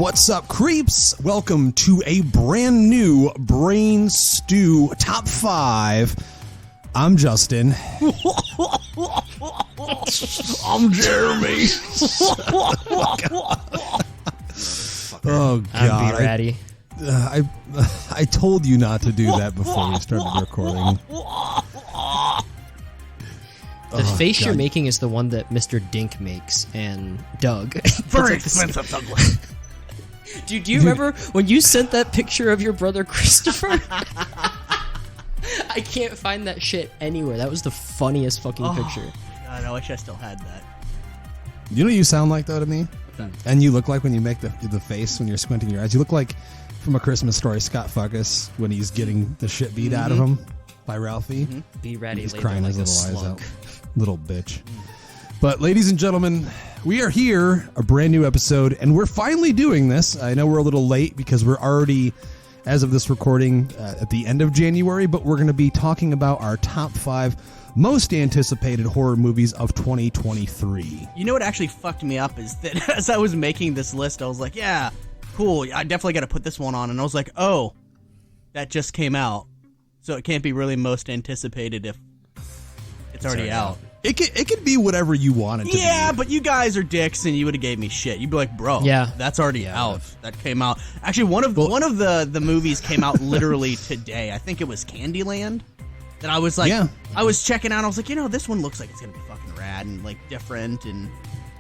What's up, creeps? Welcome to a brand new Brain Stew Top 5. I'm Justin. I'm Jeremy. Oh, God. I'm B-Ratty. I told you not to do that before we started recording. The face you're making is the one that Mr. Dink makes and Doug. Very expensive, Douglas. Dude, do you remember when you sent that picture of your brother Christopher? I can't find that shit anywhere. That was the funniest fucking picture. God, I wish I still had that. You know what you sound like, though, to me? And you look like when you make the face when you're squinting your eyes. You look like from A Christmas Story, Scott Fuckus, when he's getting the shit beat out of him by Ralphie. B-Ratty He's laid crying there his like a little eyes slug. out. Little bitch. But ladies and gentlemen, we are here, a brand new episode, and we're finally doing this. I know we're a little late because we're already, as of this recording, at the end of January, but we're going to be talking about our top 5 most anticipated horror movies of 2023. You know what actually fucked me up is that as I was making this list, I was like, yeah, cool, I definitely got to put this one on. And I was like, oh, that just came out. So it can't be really most anticipated if it's already out. It could be whatever you want it to be. Yeah, but you guys are dicks, and you would have gave me shit. You'd be like, bro, that's already out. That came out. Actually, one of the movies came out literally today. I think it was Candyland. That I was like, I was checking out. I was like, this one looks like it's gonna be fucking rad and like different. And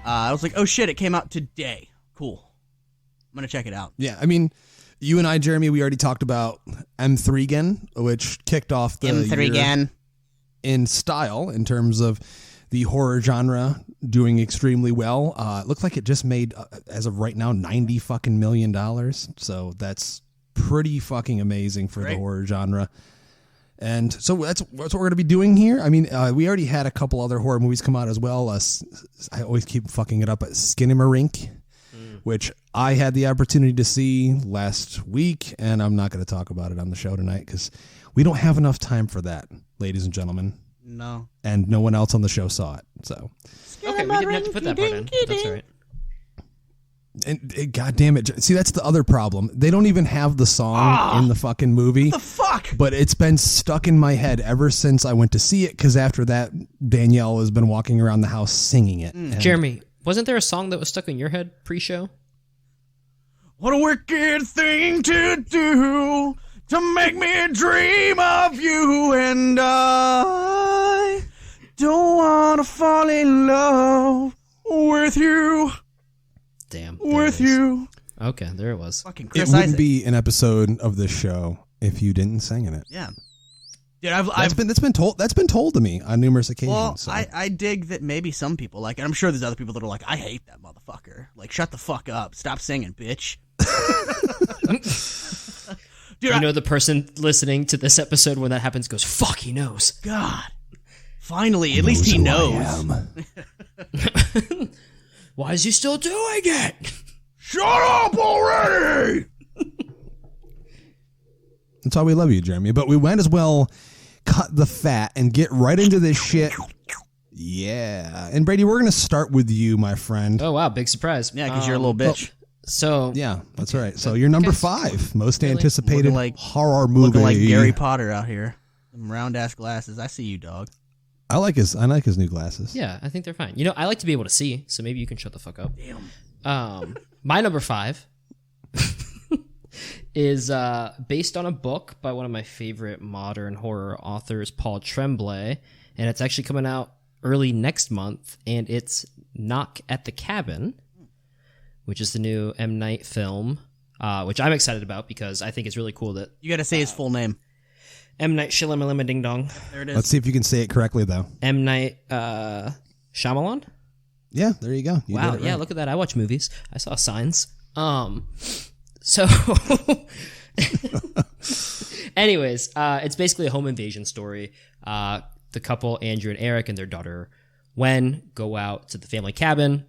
I was like, oh shit, it came out today. Cool. I'm gonna check it out. Yeah, I mean, you and I, Jeremy, we already talked about M3 again, which kicked off the M3 year again in style in terms of the horror genre doing extremely well. It looked like it just made, as of right now, $90 fucking million. So that's pretty fucking amazing for the horror genre. And so that's what we're going to be doing here. I mean, we already had a couple other horror movies come out as well. I always keep fucking it up. Skinamarink, which I had the opportunity to see last week, and I'm not going to talk about it on the show tonight because we don't have enough time for that, ladies and gentlemen. No. And no one else on the show saw it. So Okay, we didn't have to put that part in. That's all right. And God damn it. See, that's the other problem. They don't even have the song in the fucking movie. What the fuck? But it's been stuck in my head ever since I went to see it, because after that, Danielle has been walking around the house singing it. Jeremy, wasn't there a song that was stuck in your head pre-show? What a wicked thing to do to make me dream of you, and I don't want to fall in love with you. Damn. With you. Okay, there it was. Fucking It Chris wouldn't Isaac. be an episode of this show if you didn't sing in it. Yeah. Dude, That's been told to me on numerous occasions. Well, so. I dig that maybe some people like it. I'm sure there's other people that are like, I hate that motherfucker. Like, shut the fuck up. Stop singing, bitch. Dude, The person listening to this episode when that happens goes, fuck, he knows. God. Finally, at least he knows. Why is he still doing it? Shut up already! That's why we love you, Jeremy. But we might as well cut the fat and get right into this shit. Yeah. And Brady, we're going to start with you, my friend. Oh, wow, big surprise. Yeah, because you're a little bitch. So Yeah, that's right. So you're number 5, most anticipated Looking like- horror movie. Looking like Harry Potter out here. Them round-ass glasses. I see you, dog. I like his new glasses. yeah, I think they're fine. I like to be able to see, so maybe you can shut the fuck up. Damn. My number 5 is based on a book by one of my favorite modern horror authors, Paul Tremblay, and it's actually coming out early next month, and it's Knock at the Cabin, which is the new M. Night film, which I'm excited about because I think it's really cool that You gotta say his full name. M. Night Shyamalan Ding Dong. There it is. Let's see if you can say it correctly, though. M. Night Shyamalan? Yeah, there you go. You Wow, did it yeah, right. look at that. I watch movies. I saw signs. So anyways, it's basically a home invasion story. The couple, Andrew and Eric, and their daughter Wen, go out to the family cabin,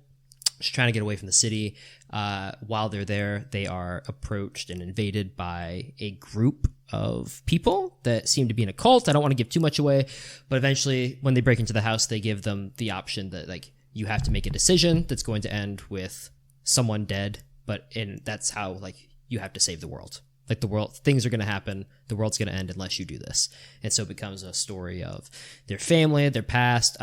just trying to get away from the city. While they're there, they are approached and invaded by a group of people that seem to be in a cult. I don't want to give too much away, but eventually when they break into the house, they give them the option that, like, you have to make a decision that's going to end with someone dead and that's how like you have to save the world. Like things are going to happen. The world's going to end unless you do this. And so it becomes a story of their family, their past.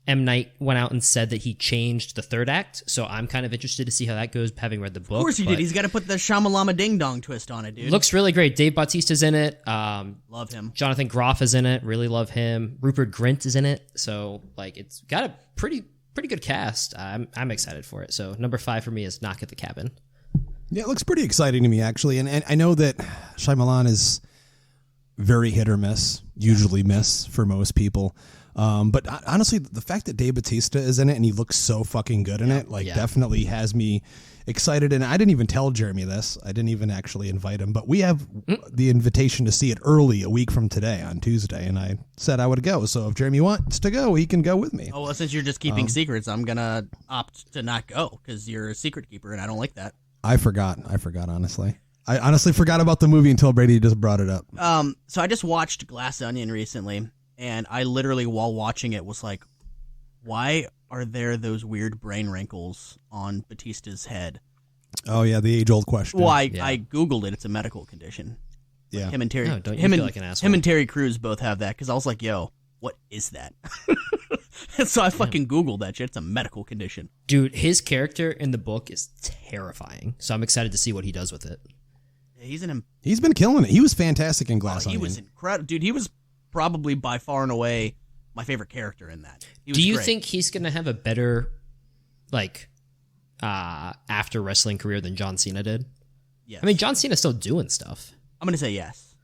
M. Night went out and said that he changed the third act, so I'm kind of interested to see how that goes, having read the book. Of course he did. He's got to put the Shyamalama Ding Dong twist on it, dude. Looks really great. Dave Bautista's in it. Love him. Jonathan Groff is in it. Really love him. Rupert Grint is in it. So, like, it's got a pretty good cast. I'm excited for it. So, number 5 for me is Knock at the Cabin. Yeah, it looks pretty exciting to me, actually. And I know that Shyamalan is very hit or miss, usually miss for most people. But honestly, the fact that Dave Bautista is in it and he looks so fucking good in it, definitely has me excited. And I didn't even tell Jeremy this. I didn't even actually invite him, but we have the invitation to see it early, a week from today on Tuesday. And I said I would go. So if Jeremy wants to go, he can go with me. Oh, well, since you're just keeping secrets, I'm going to opt to not go because you're a secret keeper and I don't like that. I forgot, honestly. I honestly forgot about the movie until Brady just brought it up. So I just watched Glass Onion recently. And I literally, while watching it, was like, why are there those weird brain wrinkles on Bautista's head? Oh, yeah, the age-old question. Well, I Googled it. It's a medical condition. Yeah. Like him and Terry, no, don't you feel like an asshole? Him and Terry Crews both have that, because I was like, yo, what is that? And so I fucking Googled that shit. It's a medical condition. Dude, his character in the book is terrifying. So I'm excited to see what he does with it. He's been killing it. He was fantastic in Glass Onion. He was incredible. Dude, he was probably by far and away my favorite character in that. Do you think he's going to have a better, like, after wrestling career than John Cena did? Yes. I mean, John Cena's still doing stuff. I'm going to say yes.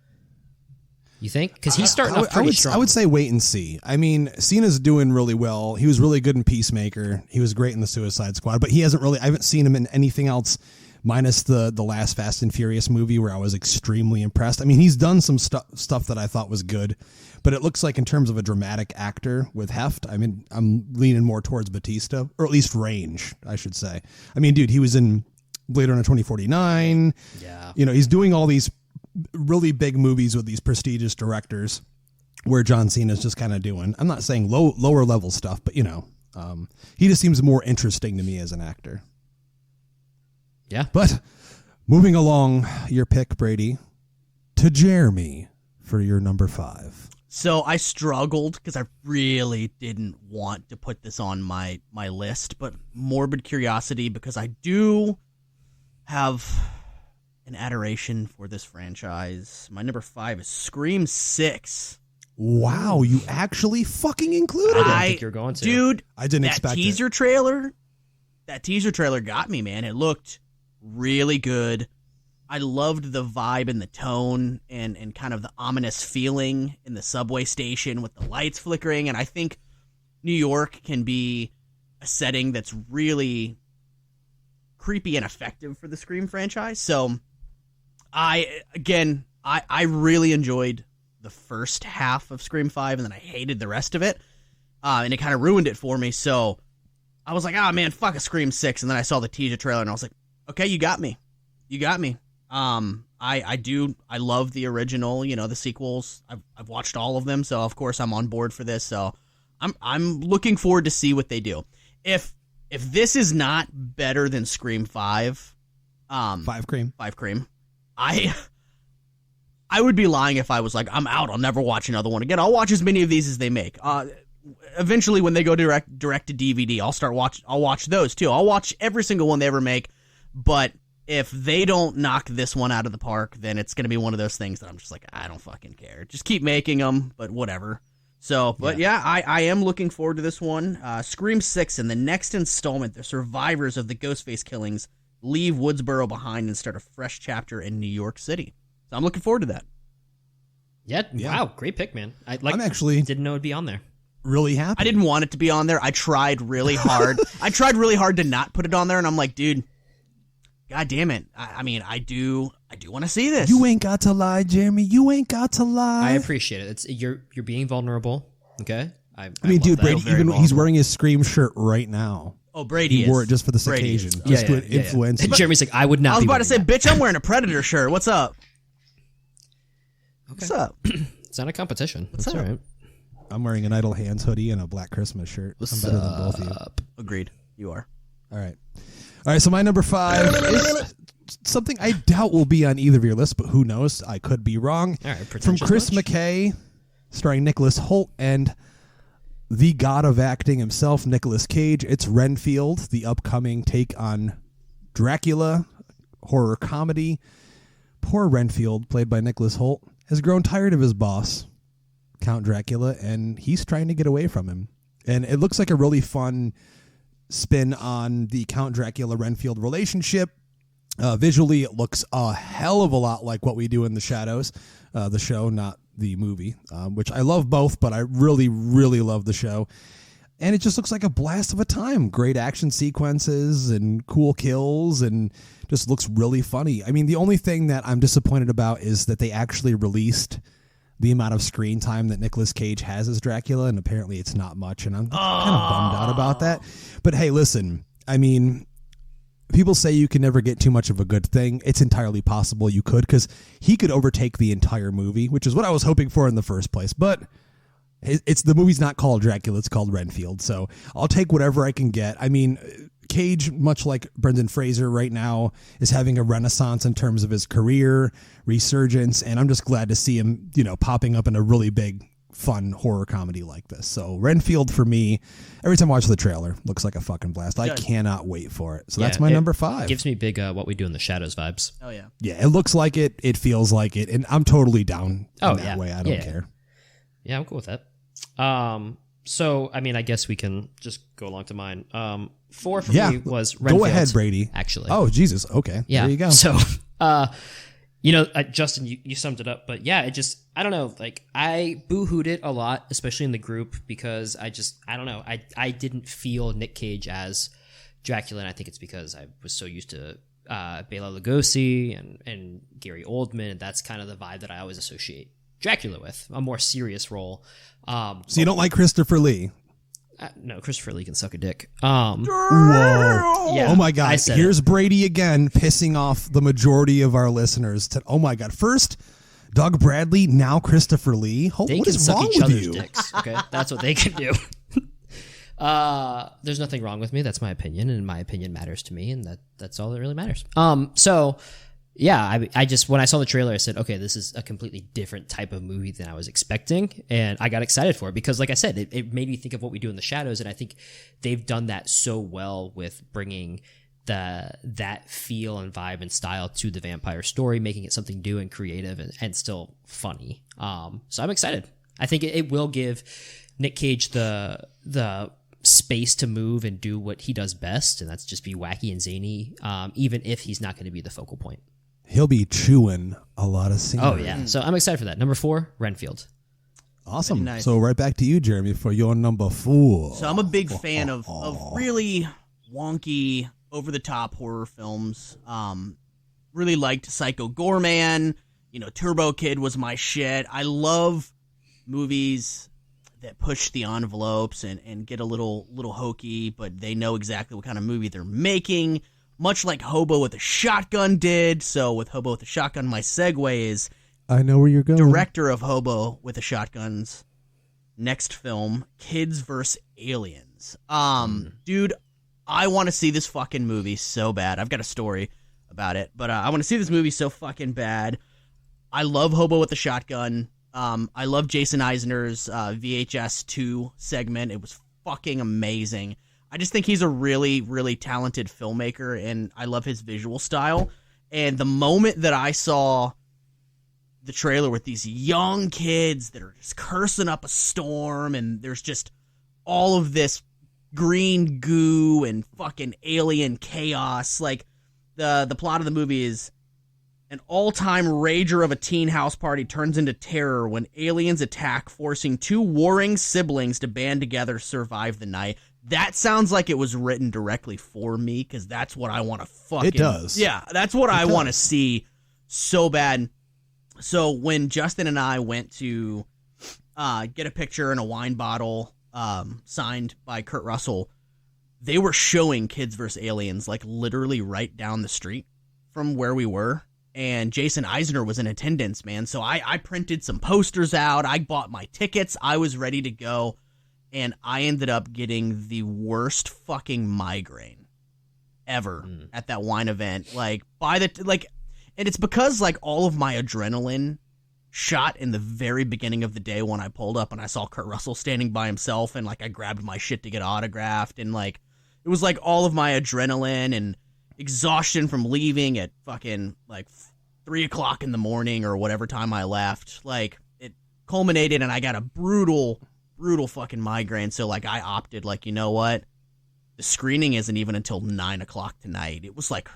You think? Because he's starting off pretty strong. I would say wait and see. I mean, Cena's doing really well. He was really good in Peacemaker. He was great in the Suicide Squad, but I haven't seen him in anything else minus the last Fast and Furious movie where I was extremely impressed. I mean, he's done some stuff that I thought was good, but it looks like in terms of a dramatic actor with heft, I mean, I'm leaning more towards Bautista, or at least range, I should say. I mean, dude, he was in Blade Runner 2049. Yeah. You know, he's doing all these really big movies with these prestigious directors where John Cena's just kind of doing, I'm not saying lower level stuff, but, you know, he just seems more interesting to me as an actor. Yeah. But moving along your pick, Brady, to Jeremy for your number 5. So I struggled because I really didn't want to put this on my list, but morbid curiosity, because I do have an adoration for this franchise. My number 5 is Scream 6. Wow, you actually fucking included it. I think you're going to. Dude, I didn't expect that teaser trailer got me, man. It looked really good. I loved the vibe and the tone and kind of the ominous feeling in the subway station with the lights flickering. And I think New York can be a setting that's really creepy and effective for the Scream franchise. So I really enjoyed the first half of Scream 5, and then I hated the rest of it. And it kind of ruined it for me. So I was like, oh man, fuck a Scream 6. And then I saw the teaser trailer and I was like, okay, you got me. I love the original, you know, the sequels. I've watched all of them, so of course I'm on board for this. So I'm looking forward to see what they do. If this is not better than Scream 5, 5 Cream, I would be lying if I was like, I'm out. I'll never watch another one again. I'll watch as many of these as they make. Eventually, when they go direct to DVD, I'll watch those too. I'll watch every single one they ever make. But if they don't knock this one out of the park, then it's going to be one of those things that I'm just like, I don't fucking care. Just keep making them, but whatever. So, but yeah, I am looking forward to this one. Scream 6 and the next installment, the survivors of the Ghostface killings leave Woodsboro behind and start a fresh chapter in New York City. So I'm looking forward to that. Yeah. Wow. Great pick, man. I'm actually didn't know it'd be on there. Really happy. I didn't want it to be on there. I tried really hard. To not put it on there, and I'm like, dude, God damn it. I do want to see this. You ain't got to lie, Jeremy. You ain't got to lie. I appreciate it. You're being vulnerable. Okay. I mean, dude, Brady, he's wearing his Scream shirt right now. Oh, Brady wore it just for this occasion. Just to influence. And Jeremy's like, I would not. I was about to say, bitch, I'm wearing a Predator shirt. What's up? Okay. What's up? It's not a competition. That's all right. I'm wearing an Idle Hands hoodie and a Black Christmas shirt. I'm better than both of you. Agreed. You are. All right. All right, so my number 5 is something I doubt will be on either of your lists, but who knows? I could be wrong. All right, from Chris McKay, starring Nicholas Hoult and the god of acting himself, Nicolas Cage. It's Renfield, the upcoming take on Dracula, horror comedy. Poor Renfield, played by Nicholas Hoult, has grown tired of his boss, Count Dracula, and he's trying to get away from him. And it looks like a really fun spin on the Count Dracula-Renfield relationship. Visually, it looks a hell of a lot like What We Do in the Shadows, the show, not the movie, which I love both, but I really, really love the show. And it just looks like a blast of a time. Great action sequences and cool kills, and just looks really funny. I mean, the only thing that I'm disappointed about is that they actually released the amount of screen time that Nicolas Cage has as Dracula, and apparently it's not much, and I'm kind of bummed out about that. But hey, listen, I mean, people say you can never get too much of a good thing. It's entirely possible you could, because he could overtake the entire movie, which is what I was hoping for in the first place. But the movie's not called Dracula, it's called Renfield, so I'll take whatever I can get. I mean, Cage, much like Brendan Fraser right now, is having a renaissance in terms of his career, resurgence, and I'm just glad to see him, popping up in a really big, fun horror comedy like this. So Renfield, for me, every time I watch the trailer, looks like a fucking blast. I cannot wait for it. So that's my number 5. Gives me big What We Do in the Shadows vibes. Oh, yeah. Yeah, it looks like it. It feels like it, and I'm totally down in that way. I don't care. Yeah, I'm cool with that. So, I mean, I guess we can just go along to mine. 4 for me was Renfield. Go ahead, Brady. Actually. Oh, Jesus. Okay. Yeah. There you go. So, Justin, you summed it up. But yeah, I don't know. Like, I boo-hooed it a lot, especially in the group, because I don't know. I didn't feel Nick Cage as Dracula, and I think it's because I was so used to Bela Lugosi and Gary Oldman, and that's kind of the vibe that I always associate Dracula with, a more serious role. So you don't like Christopher Lee? No, Christopher Lee can suck a dick. Whoa. Yeah, oh my God. Here's Brady again, pissing off the majority of our listeners. Oh my God. First, Doug Bradley, now Christopher Lee. What is wrong with you? Dicks, okay? That's what they can do. There's nothing wrong with me. That's my opinion, and my opinion matters to me, and that's all that really matters. So yeah, I just, when I saw the trailer, I said, okay, this is a completely different type of movie than I was expecting, and I got excited for it because, like I said, it made me think of What We Do in the Shadows, and I think they've done that so well with bringing that feel and vibe and style to the vampire story, making it something new and creative and still funny. So I'm excited. I think it will give Nick Cage the space to move and do what he does best, and that's just be wacky and zany, even if he's not going to be the focal point. He'll be chewing a lot of scenery. Oh, yeah. So I'm excited for that. Number 4, Renfield. Awesome. Nice. So right back to you, Jeremy, for your number 4. So I'm a big fan of really wonky, over-the-top horror films. Really liked Psycho Goreman. Turbo Kid was my shit. I love movies that push the envelopes and get a little hokey, but they know exactly what kind of movie they're making. Much like Hobo with a Shotgun did. So with Hobo with a Shotgun, my segue is, I know where you're going. Director of Hobo with a Shotgun's next film, Kids vs. Aliens. Dude, I want to see this fucking movie so bad. I've got a story about it, but I want to see this movie so fucking bad. I love Hobo with a Shotgun. I love Jason Eisner's VHS 2 segment. It was fucking amazing. I just think he's a really, really talented filmmaker, and I love his visual style. And the moment that I saw the trailer with these young kids that are just cursing up a storm, and there's just all of this green goo and fucking alien chaos, like the plot of the movie is an all-time rager of a teen house party turns into terror when aliens attack, forcing 2 warring siblings to band together, survive the night. That sounds like it was written directly for me, because that's what I want to fucking... It does. Yeah, that's what I want to see so bad. So when Justin and I went to get a picture and a wine bottle signed by Kurt Russell, they were showing Kids vs. Aliens, like, literally right down the street from where we were. And Jason Eisner was in attendance, man. So I printed some posters out. I bought my tickets. I was ready to go. And I ended up getting the worst fucking migraine ever at that wine event. Like and it's because like all of my adrenaline shot in the very beginning of the day when I pulled up and I saw Kurt Russell standing by himself, and like I grabbed my shit to get autographed, and like it was like all of my adrenaline and exhaustion from leaving at fucking like 3:00 in the morning or whatever time I left. Like it culminated and I got a brutal fucking migraine. So like I opted, like, you know what? The screening isn't even until 9:00 tonight. It was like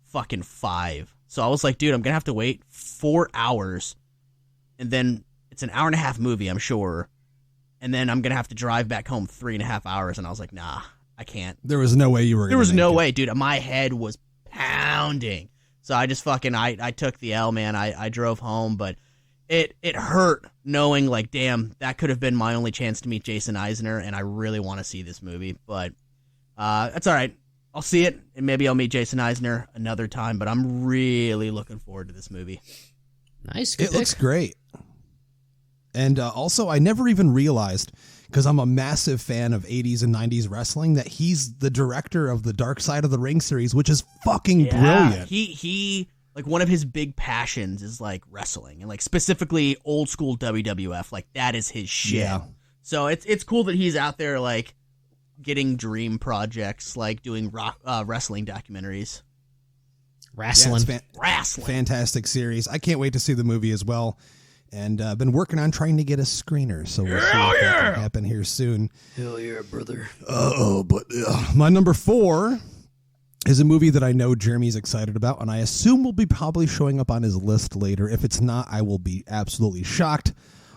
fucking 5. So I was like, dude, I'm going to have to wait 4 hours. And then it's an hour and a half movie, I'm sure. And then I'm going to have to drive back home 3.5 hours. And I was like, nah, I can't. There was no way you were going to. There was no way, dude. My head was pounding. So I just fucking, I took the L, man. I drove home, but it hurt knowing, like, damn, that could have been my only chance to meet Jason Eisner. And I really want to see this movie. But that's all right. I'll see it, and maybe I'll meet Jason Eisner another time. But I'm really looking forward to this movie. Nice. It looks great. And also, I never even realized, because I'm a massive fan of 80s and 90s wrestling, that he's the director of the Dark Side of the Ring series, which is fucking brilliant. He like, one of his big passions is like wrestling, and like specifically old school WWF. Like that is his shit. Yeah. So it's cool that he's out there like getting dream projects, like doing wrestling documentaries. Wrestling. Wrestling. Fantastic series. I can't wait to see the movie as well. And I've been working on trying to get a screener, so we'll see if that can happen here soon. Hell yeah, brother. But my number 4 is a movie that I know Jeremy's excited about, and I assume will be probably showing up on his list later. If it's not, I will be absolutely shocked.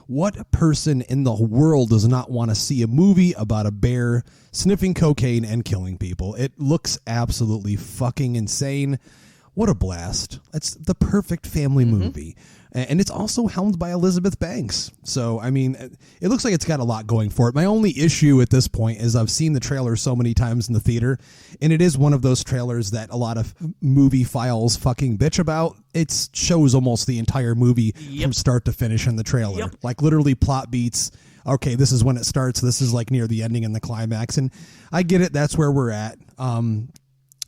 What person in the world does not want to see a movie about a bear sniffing cocaine and killing people? It looks absolutely fucking insane. What a blast. It's the perfect family movie. And it's also helmed by Elizabeth Banks. So, I mean, it looks like it's got a lot going for it. My only issue at this point is I've seen the trailer so many times in the theater, and it is one of those trailers that a lot of movie files fucking bitch about. It shows almost the entire movie from start to finish in the trailer. Like, literally plot beats. Okay, this is when it starts. This is like near the ending and the climax. And I get it. That's where we're at.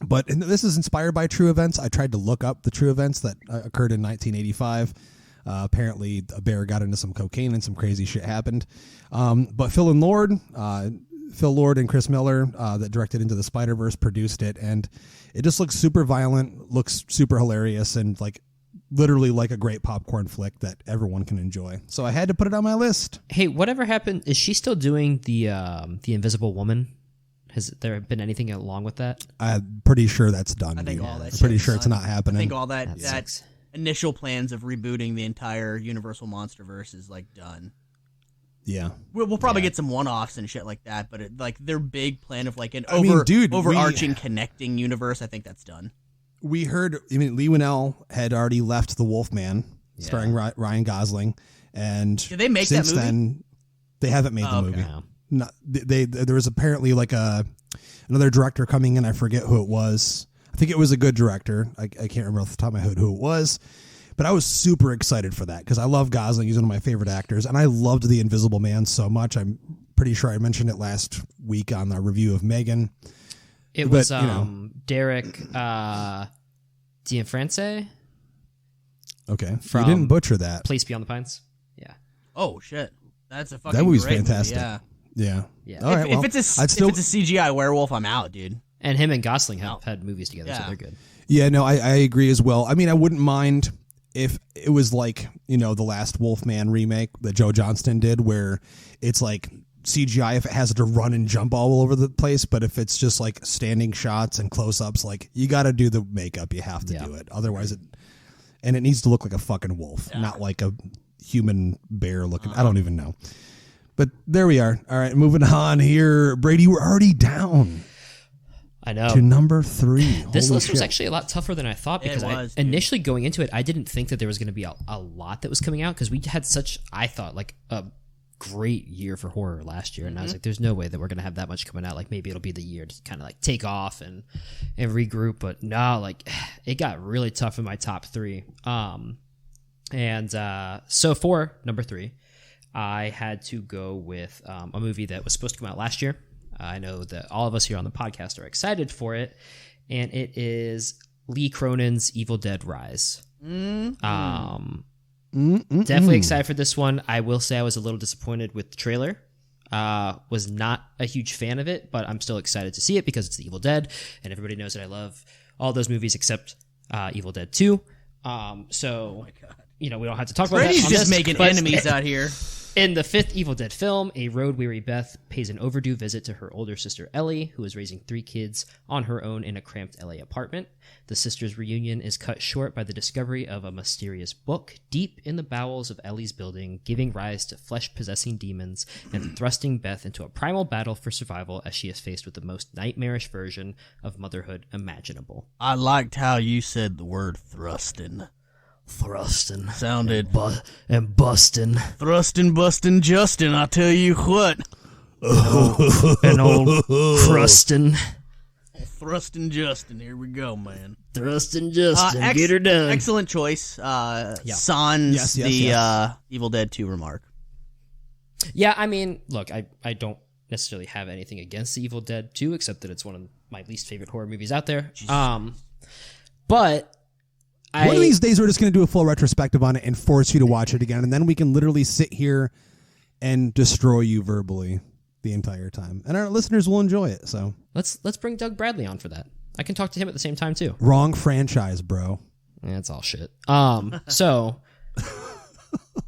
But this is inspired by true events. I tried to look up the true events that occurred in 1985. Apparently, a bear got into some cocaine and some crazy shit happened. But Phil Lord and Chris Miller, that directed Into the Spider-Verse, produced it. And it just looks super violent, looks super hilarious, and like literally like a great popcorn flick that everyone can enjoy. So I had to put it on my list. Hey, whatever happened? Is she still doing the Invisible Woman? Has there been anything along with that? I'm pretty sure that's done. I think all that. I'm pretty sure it's not happening. I think all that initial plans of rebooting the entire Universal Monsterverse is like done. Yeah, we'll probably get some one-offs and shit like that, but like their big plan of like an overarching connecting universe, I think that's done. We heard. I mean, Lee Winnell had already left The Wolfman, starring Ryan Gosling, and did they make that movie? Then they haven't made the movie. No. Not, there was apparently like another director coming in. I forget who it was. I think it was a good director. I can't remember off the top of my head who it was, but I was super excited for that because I love Gosling. He's one of my favorite actors, and I loved The Invisible Man so much. I'm pretty sure I mentioned it last week on the review of Megan. It was Derek Gianfranco. Okay, you didn't butcher that. Place Beyond the Pines. Yeah. Oh shit, that's a fucking that movie's great fantastic. Movie. Yeah. All right, if it's a CGI werewolf, I'm out, dude. And him and Gosling have had movies together, so they're good. Yeah, no, I agree as well. I mean, I wouldn't mind if it was like, the last Wolfman remake that Joe Johnston did, where it's like CGI if it has to run and jump all over the place, but if it's just like standing shots and close-ups, like you got to do the makeup. You have to do it. Otherwise, it needs to look like a fucking wolf, not like a human bear looking. I don't even know. But there we are. All right, moving on here. Brady, we're already down. I know. To number 3. This list was actually a lot tougher than I thought because initially going into it, I didn't think that there was going to be a lot that was coming out because we had such, I thought, like a great year for horror last year. And I was like, there's no way that we're going to have that much coming out. Like maybe it'll be the year to kind of like take off and regroup. But no, like it got really tough in my top 3. So for number 3, I had to go with a movie that was supposed to come out last year. I know that all of us here on the podcast are excited for it, and it is Lee Cronin's Evil Dead Rise. Definitely excited for this one. I will say I was a little disappointed with the trailer. Was not a huge fan of it, but I'm still excited to see it because it's the Evil Dead, and everybody knows that I love all those movies except Evil Dead 2. So, we don't have to talk about that. Freddy's just making enemies out here. In the fifth Evil Dead film, a road-weary Beth pays an overdue visit to her older sister Ellie, who is raising 3 kids on her own in a cramped LA apartment. The sisters' reunion is cut short by the discovery of a mysterious book deep in the bowels of Ellie's building, giving rise to flesh-possessing demons and thrusting Beth into a primal battle for survival as she is faced with the most nightmarish version of motherhood imaginable. I liked how you said the word thrusting. Thrusting. Sounded. And busting. Thrusting, busting, Justin, I tell you what. An old crustin'. Thrusting Justin, here we go, man. Thrusting Justin, get her done. Excellent choice. Sans the Evil Dead 2 remark. Yeah, I mean, look, I don't necessarily have anything against the Evil Dead 2, except that it's one of my least favorite horror movies out there. But one of these days we're just going to do a full retrospective on it and force you to watch it again, and then we can literally sit here and destroy you verbally the entire time, and our listeners will enjoy it. So let's bring Doug Bradley on for that. I can talk to him at the same time too. Wrong franchise, bro. That's all shit. So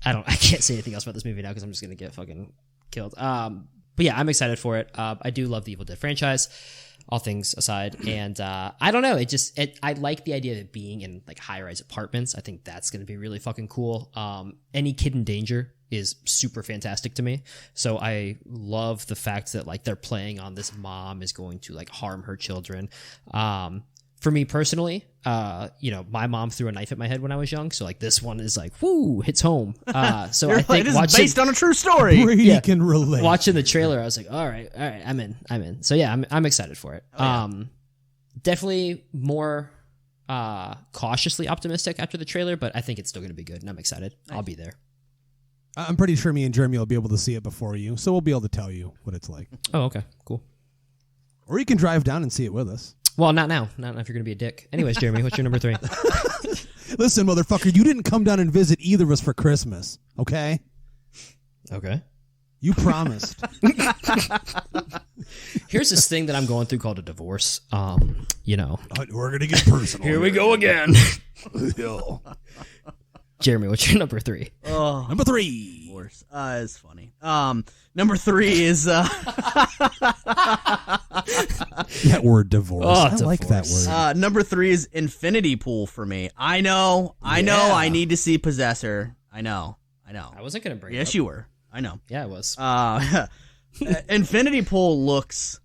I can't say anything else about this movie now because I'm just going to get fucking killed. But yeah, I'm excited for it. I do love the Evil Dead franchise, all things aside, and I don't know. I like the idea of it being in like high-rise apartments. I think that's going to be really fucking cool. Any kid in danger is super fantastic to me. So I love the fact that like they're playing on this mom is going to like harm her children. For me personally, my mom threw a knife at my head when I was young. So like this one is like, whoo, hits home. So I think it is based on a true story. Brady can relate. Watching the trailer, I was like, all right, I'm in. So yeah, I'm excited for it. Definitely more cautiously optimistic after the trailer, but I think it's still going to be good, and I'm excited. Nice. I'll be there. I'm pretty sure me and Jeremy will be able to see it before you, so we'll be able to tell you what it's like. Oh, okay, cool. Or you can drive down and see it with us. Well, not now. Not if you're going to be a dick. Anyways, Jeremy, what's your number 3? Listen, motherfucker, you didn't come down and visit either of us for Christmas, okay? Okay. You promised. Here's this thing that I'm going through called a divorce. We're going to get personal. Here we go again. Jeremy, what's your number 3? Number 3. Divorce. It's funny. Number 3 is that word divorce. I like that word. Number 3 is Infinity Pool for me. I know. I need to see Possessor. I know. I wasn't gonna bring it up. Yes, you were. I know. Yeah, I was. Infinity Pool looks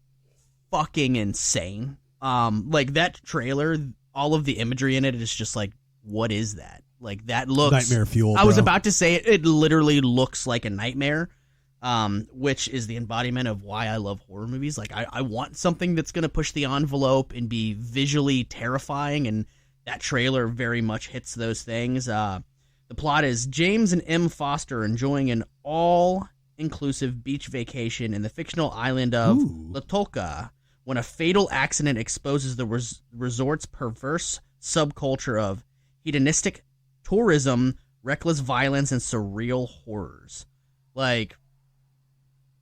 fucking insane. Like that trailer, all of the imagery in it is just like, what is that? Like that looks nightmare fuel. I was about to say it literally looks like a nightmare, which is the embodiment of why I love horror movies. Like I want something that's going to push the envelope and be visually terrifying, and that trailer very much hits those things. The plot is James and M. Foster enjoying an all-inclusive beach vacation in the fictional island of Latoka when a fatal accident exposes the resort's perverse subculture of hedonistic tourism, reckless violence, and surreal horrors. Like,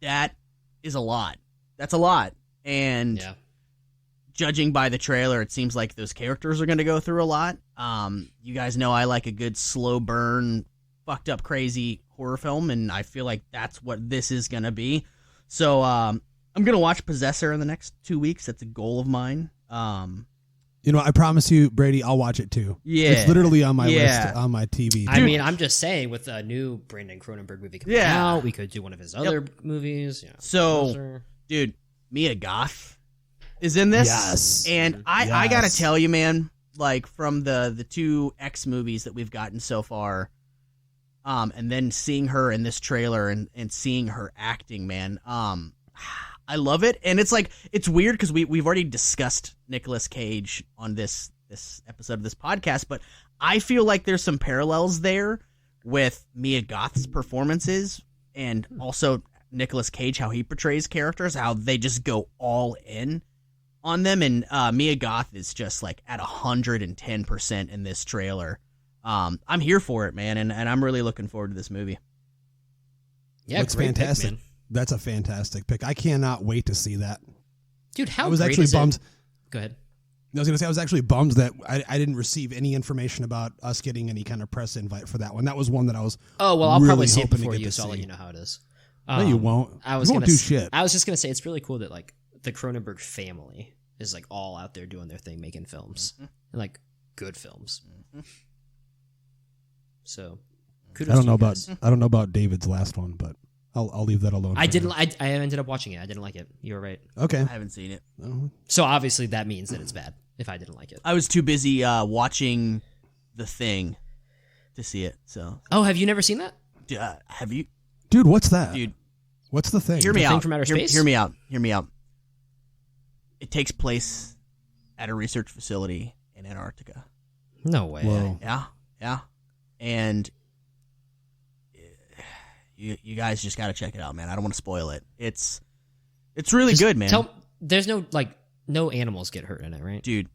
that is a lot. That's a lot. And judging by the trailer, it seems like those characters are going to go through a lot. You guys know I like a good slow burn, fucked up, crazy horror film, and I feel like that's what this is going to be. So I'm going to watch Possessor in the next 2 weeks. That's a goal of mine. I promise you, Brady, I'll watch it too. Yeah. It's literally on my list, on my TV. I mean, I'm just saying, with a new Brandon Cronenberg movie coming out, we could do one of his other movies. So, dude, Mia Goth is in this. Yes. And I got to tell you, man, like from the 2 X movies that we've gotten so far, and then seeing her in this trailer and seeing her acting, man, I love it. And it's like, it's weird because we've already discussed Nicolas Cage on this episode of this podcast, but I feel like there's some parallels there with Mia Goth's performances and also Nicolas Cage, how he portrays characters, how they just go all in on them, and Mia Goth is just like at 110% in this trailer. I'm here for it, man, and I'm really looking forward to this movie. Yeah, it's fantastic. Pick, that's a fantastic pick. I cannot wait to see that. Dude, how I was actually bummed. Go ahead. I was going to say I was actually bummed that I didn't receive any information about us getting any kind of press invite for that one. That was one that I was. Oh well, I'll really probably see it before you, so I'll let you know how it is. No, you won't. I was you won't gonna do shit. I was just gonna say it's really cool that like the Cronenberg family is like all out there doing their thing, making films, and like good films. So, kudos. I don't know about David's last one, but I'll leave that alone. I didn't. I ended up watching it. I didn't like it. You were right. Okay. I haven't seen it. So obviously that means that it's bad. If I didn't like it, I was too busy watching The Thing to see it. So. Oh, have you never seen that? Have you? Dude, what's that? Dude, what's the thing? Hear me the out. Thing from outer space? Hear me out. Hear me out. It takes place at a research facility in Antarctica. No way. Whoa. Yeah. And you guys just got to check it out, man. I don't want to spoil it. It's really good, man. There's no animals get hurt in it, right? Dude,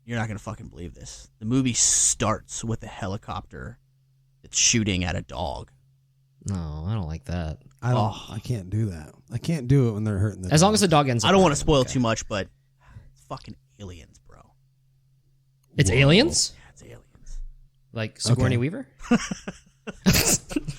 you're not going to fucking believe this. The movie starts with a helicopter that's shooting at a dog. No, I don't like that. I can't do that. I can't do it when they're hurting the dog. As long as the dog ends up. I don't want to spoil too much, but it's fucking aliens, bro. It's aliens? Yeah, it's aliens. Like Sigourney Weaver?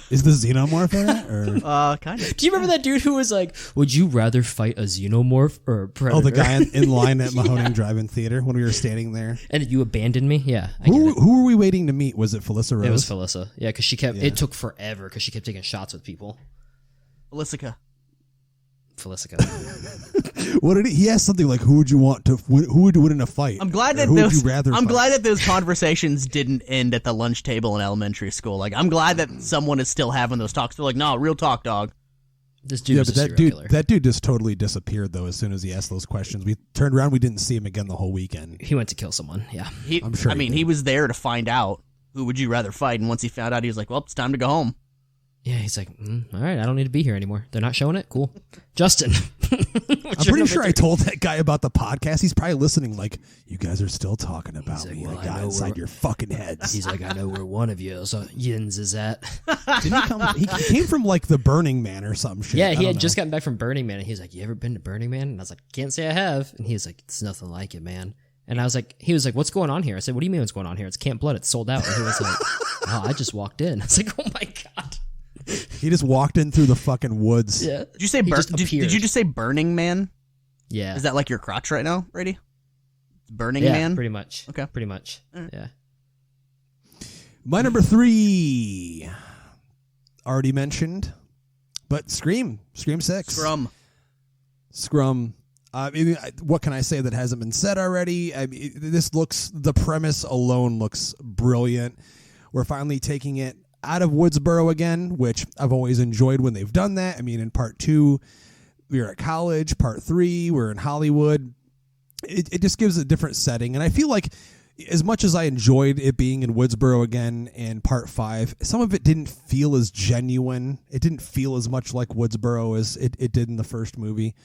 Is the xenomorph in it? Or? Kind of. Do you remember that dude who was like, would you rather fight a xenomorph or a predator? Oh, the guy in line at Mahoning Drive-In Theater when we were standing there. And you abandoned me? Yeah. Who were we waiting to meet? Was it Felissa Rose? It was Felissa. Yeah, because she kept. Yeah. It took forever because she kept taking shots with people. Felicica. What did he asked something like, "Who would you want to? Who would win in a fight?" I'm glad that glad that those conversations didn't end at the lunch table in elementary school. Like, I'm glad that someone is still having those talks. They're like, "No, real talk, dog." This dude, that dude just totally disappeared though. As soon as he asked those questions, we turned around. We didn't see him again the whole weekend. He went to kill someone. Yeah, I'm sure. He was there to find out who would you rather fight, and once he found out, he was like, "Well, it's time to go home." Yeah, he's like, all right, I don't need to be here anymore. They're not showing it? Cool. Justin. I'm pretty sure I told that guy about the podcast. He's probably listening like, you guys are still talking about me. Well, I got inside your fucking heads. He's like, I know where one of you yins is at. Didn't he come? He came from like the Burning Man or some shit. Yeah, he had just gotten back from Burning Man, and he's like, you ever been to Burning Man? And I was like, can't say I have. And he's like, it's nothing like it, man. And he was like, what's going on here? I said, what do you mean what's going on here? It's Camp Blood. It's sold out. And he was like, oh, I just walked in. I was like, oh my God. He just walked in through the fucking woods. Yeah. Did you say did you just say Burning Man? Yeah. Is that like your crotch right now, Brady? Burning Man? Pretty much. Okay. Pretty much. Right. Yeah. My number 3, already mentioned, but Scream 6. Scrum. What can I say that hasn't been said already? The premise alone looks brilliant. We're finally taking it out of Woodsboro again, which I've always enjoyed when they've done that. I mean, in part 2, we were at college. Part 3, we're in Hollywood. It just gives a different setting. And I feel like as much as I enjoyed it being in Woodsboro again in part 5, some of it didn't feel as genuine. It didn't feel as much like Woodsboro as it did in the first movie.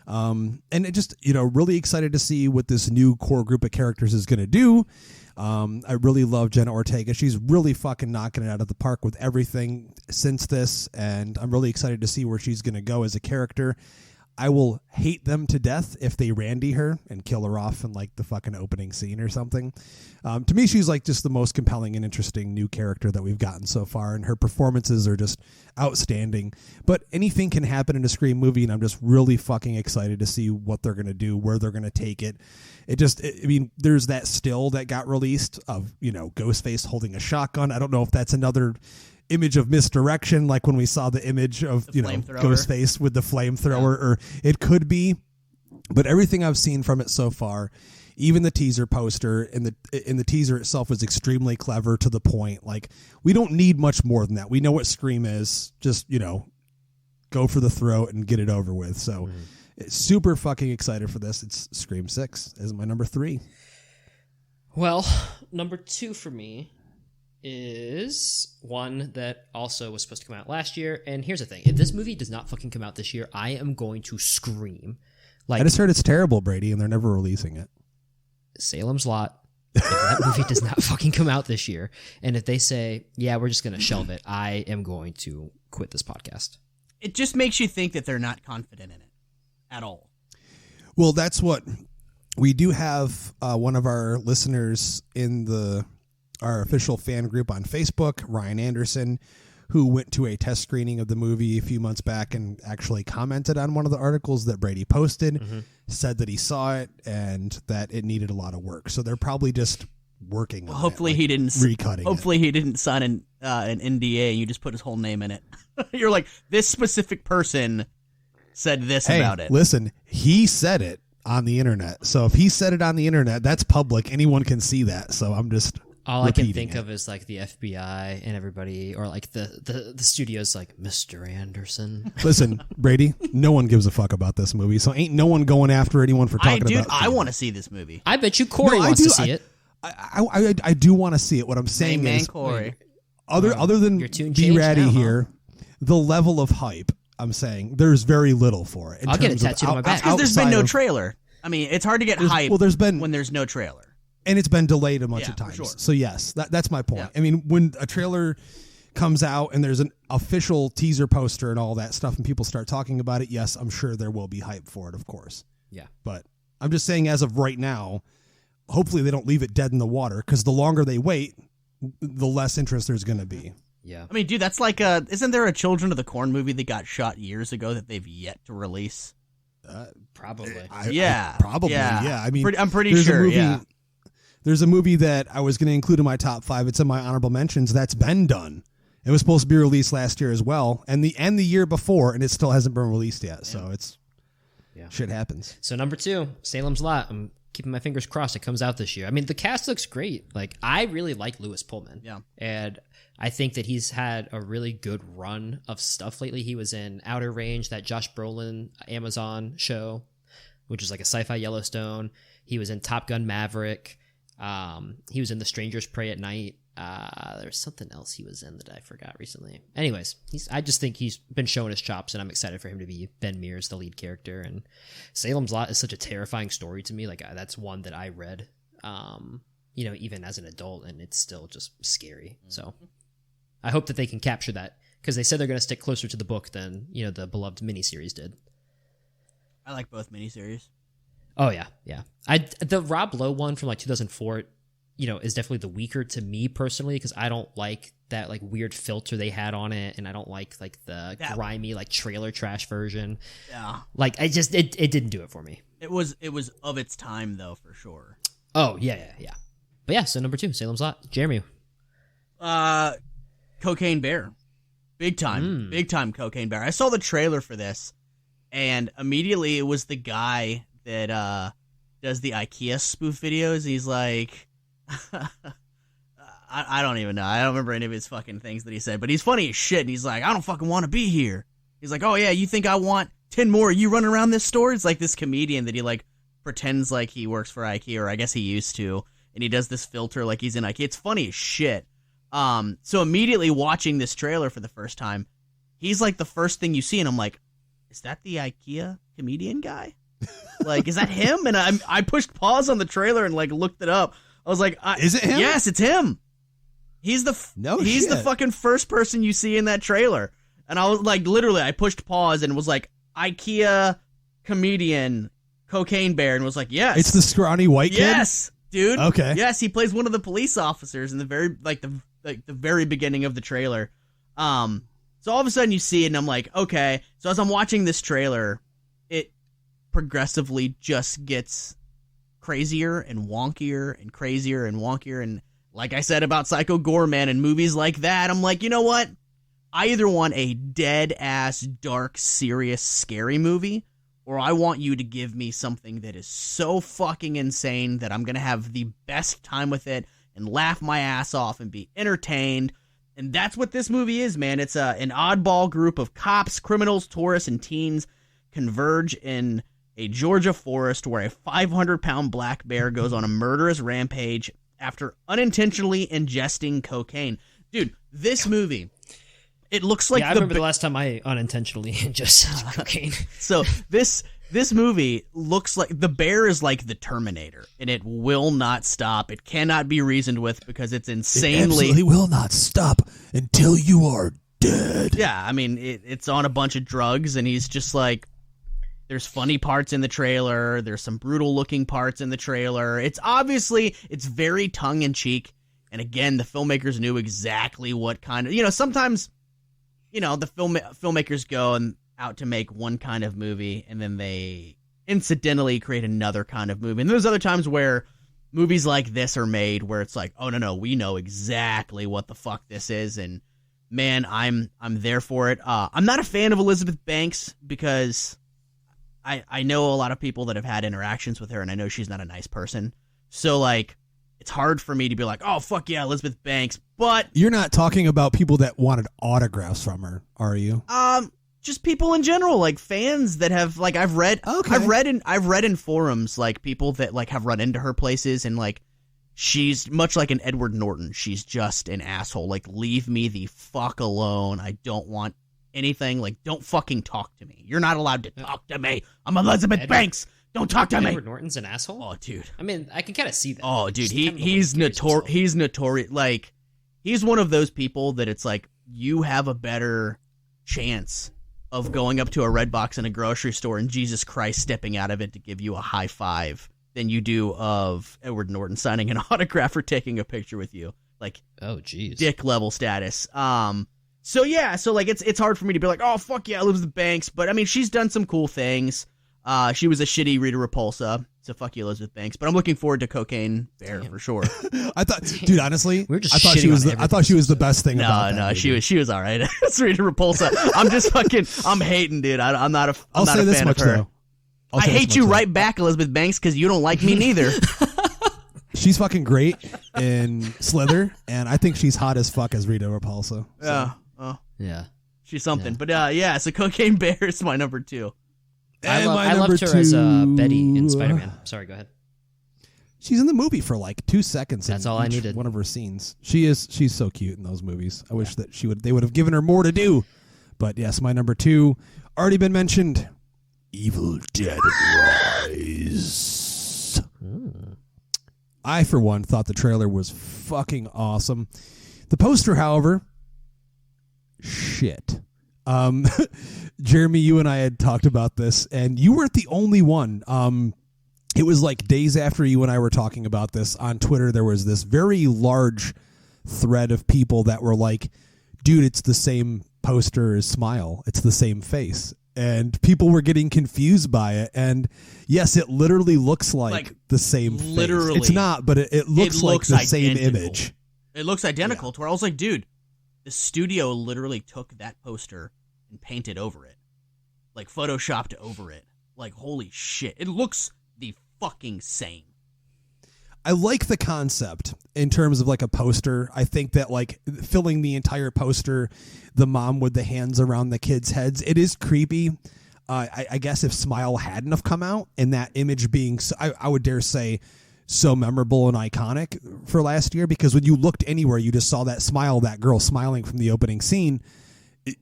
And it just, really excited to see what this new core group of characters is going to do. I really love Jenna Ortega. She's really fucking knocking it out of the park with everything since this, and I'm really excited to see where she's going to go as a character. I will hate them to death if they Randy her and kill her off in like the fucking opening scene or something. To me, she's like just the most compelling and interesting new character that we've gotten so far, and her performances are just outstanding. But anything can happen in a Scream movie, and I'm just really fucking excited to see what they're going to do, where they're going to take it. There's that still that got released of, Ghostface holding a shotgun. I don't know if that's another image of misdirection, like when we saw the image of Ghostface with the flamethrower, or it could be. But everything I've seen from it so far, even the teaser poster and the teaser itself was extremely clever to the point. Like, we don't need much more than that. We know what Scream is. Just go for the throat and get it over with. So super fucking excited for this. It's Scream 6 as my number 3. Well, number 2 for me is one that also was supposed to come out last year. And here's the thing. If this movie does not fucking come out this year, I am going to scream. Like, I just heard it's terrible, Brady, and they're never releasing it. Salem's Lot. If that movie does not fucking come out this year, and if they say, yeah, we're just going to shelve it, I am going to quit this podcast. It just makes you think that they're not confident in it at all. Well, that's what we do have. One of our listeners in our official fan group on Facebook, Ryan Anderson, who went to a test screening of the movie a few months back and actually commented on one of the articles that Brady posted, said that he saw it and that it needed a lot of work. So they're probably just working on hopefully it. He didn't recutting. Hopefully he didn't sign an NDA and you just put his whole name in it. You're like, this specific person said this about it. Listen, he said it on the internet. So if he said it on the internet, that's public. Anyone can see that. So I'm just... All I can think of is like the FBI and everybody, or like the studios, like Mr. Anderson. Listen, Brady, no one gives a fuck about this movie, so ain't no one going after anyone for talking about it. I want to see this movie. I bet you Corey wants to see it. I do want to see it. What I'm saying is, Corey. Other than B-Ratty here, the level of hype, I'm saying, there's very little for it. I'll get it tattooed on my back. Because there's been no trailer. I mean, it's hard to get hype when there's no trailer. And it's been delayed a bunch of times. Sure. So, yes, that's my point. Yeah. I mean, when a trailer comes out and there's an official teaser poster and all that stuff and people start talking about it, yes, I'm sure there will be hype for it, of course. Yeah. But I'm just saying, as of right now, hopefully they don't leave it dead in the water, because the longer they wait, the less interest there's going to be. Yeah. I mean, dude, that's like isn't there a Children of the Corn movie that got shot years ago that they've yet to release? Probably. Probably. I mean, I'm pretty sure. There's a movie that I was going to include in my top 5. It's in my honorable mentions. That's been done. It was supposed to be released last year as well, and the year before, and it still hasn't been released yet. So it's shit happens. So number 2, Salem's Lot. I'm keeping my fingers crossed it comes out this year. I mean, the cast looks great. Like, I really like Lewis Pullman. Yeah, and I think that he's had a really good run of stuff lately. He was in Outer Range, that Josh Brolin Amazon show, which is like a sci-fi Yellowstone. He was in Top Gun Maverick. He was in The Strangers Prey at Night. There's something else he was in that I forgot recently. Anyways, I just think he's been showing his chops, and I'm excited for him to be Ben Mears, the lead character. And Salem's Lot is such a terrifying story to me. Like, that's one that I read, even as an adult, and it's still just scary. So I hope that they can capture that, because they said they're going to stick closer to the book than, the beloved miniseries did. I like both miniseries. Oh yeah. The Rob Lowe one from like 2004, is definitely the weaker to me personally, because I don't like that like weird filter they had on it, and I don't like the grimy like trailer trash version. Yeah, like it didn't do it for me. It was of its time though, for sure. Oh yeah. But yeah, so number 2, Salem's Lot. Jeremy. Cocaine Bear, big time Cocaine Bear. I saw the trailer for this, and immediately it was the guy that does the IKEA spoof videos. He's like, I don't even know. I don't remember any of his fucking things that he said, but he's funny as shit. And he's like, I don't fucking want to be here. He's like, oh yeah, you think I want 10 more of you running around this store? It's like this comedian that he like pretends like he works for IKEA, or I guess he used to, and he does this filter like he's in IKEA. It's funny as shit. So immediately watching this trailer for the first time, he's like the first thing you see, and I'm like, is that the IKEA comedian guy? Like, is that him? And I pushed pause on the trailer and like looked it up. I was like, is it him? Yes, it's him. He's the the fucking first person you see in that trailer. And I was like, literally, I pushed pause and was like, IKEA comedian Cocaine Bear, and was like, yes, it's the scrawny white kid. Yes, dude. Okay. Yes, he plays one of the police officers in the very the very beginning of the trailer. So all of a sudden you see it, and I'm like, okay. So as I'm watching this trailer, it progressively just gets crazier and wonkier and crazier and wonkier. And like I said about Psycho Goreman and movies like that, I'm like, you know what? I either want a dead-ass, dark, serious, scary movie, or I want you to give me something that is so fucking insane that I'm going to have the best time with it and laugh my ass off and be entertained. And that's what this movie is, man. It's an oddball group of cops, criminals, tourists, and teens converge in a Georgia forest where a 500-pound black bear goes on a murderous rampage after unintentionally ingesting cocaine. Dude, this movie, it looks like I remember the last time I unintentionally ingested cocaine. So this This movie looks like the bear is like the Terminator, and it will not stop. It cannot be reasoned with because it's insanely. It absolutely will not stop until you are dead. Yeah, I mean, it's on a bunch of drugs, and he's just like, there's funny parts in the trailer. There's some brutal looking parts in the trailer. It's very tongue in cheek. And again, the filmmakers knew exactly what kind of, sometimes, the filmmakers go out to make one kind of movie and then they incidentally create another kind of movie. And there's other times where movies like this are made where it's like, oh no, we know exactly what the fuck this is. And man, I'm there for it. I'm not a fan of Elizabeth Banks because I know a lot of people that have had interactions with her, and I know she's not a nice person. So, like, it's hard for me to be like, oh, fuck yeah, Elizabeth Banks. But you're not talking about people that wanted autographs from her, are you? Just people in general, like fans that have, like, I've read in forums, like, people that like have run into her places, and like, she's much like an Edward Norton. She's just an asshole. Like, leave me the fuck alone. I don't want anything. Like, don't fucking talk to me. You're not allowed to talk to me. I'm Elizabeth Banks. Don't talk to me. Edward Norton's an asshole? Oh, dude. I mean, I can kind of see that. Oh, dude. He's notorious. Like, he's one of those people that it's like, you have a better chance of going up to a red box in a grocery store and Jesus Christ stepping out of it to give you a high five than you do of Edward Norton signing an autograph or taking a picture with you. Like, oh, geez. Dick level status. So like it's hard for me to be like, oh fuck yeah, Elizabeth Banks, but I mean she's done some cool things. She was a shitty Rita Repulsa, so fuck you, Elizabeth Banks. But I'm looking forward to Cocaine Bear for sure. I thought, dude, honestly, I thought she was the best thing. No, she was all right. It's Rita Repulsa. I'm hating, dude. I'm not a fan of her. I hate you right back, Elizabeth Banks, because you don't like me neither. She's fucking great in Slither, and I think she's hot as fuck as Rita Repulsa. So. Yeah. Yeah. She's something. Yeah. But so Cocaine Bear is my number 2. I loved her as Betty in Spider-Man. Sorry, go ahead. She's in the movie for like 2 seconds. That's all I needed. One of her scenes. She's so cute in those movies. I wish that they would have given her more to do. But yes, my number 2, already been mentioned, Evil Dead Rise. I, for one, thought the trailer was fucking awesome. The poster, however, shit. Jeremy, you and I had talked about this, and you weren't the only one. It was like days after you and I were talking about this on Twitter, there was this very large thread of people that were like, dude, it's the same poster as Smile. It's the same face. And people were getting confused by it. And yes, it literally looks like the same literally, face. It's not, but it looks like the same image. It looks identical to where I was like, dude, the studio literally took that poster and painted over it. Like, photoshopped over it. Like, holy shit. It looks the fucking same. I like the concept in terms of like a poster. I think that like filling the entire poster, the mom with the hands around the kids' heads, it is creepy. I guess if Smile hadn't have come out and that image being, I would dare say, so memorable and iconic for last year, because when you looked anywhere, you just saw that smile, that girl smiling from the opening scene.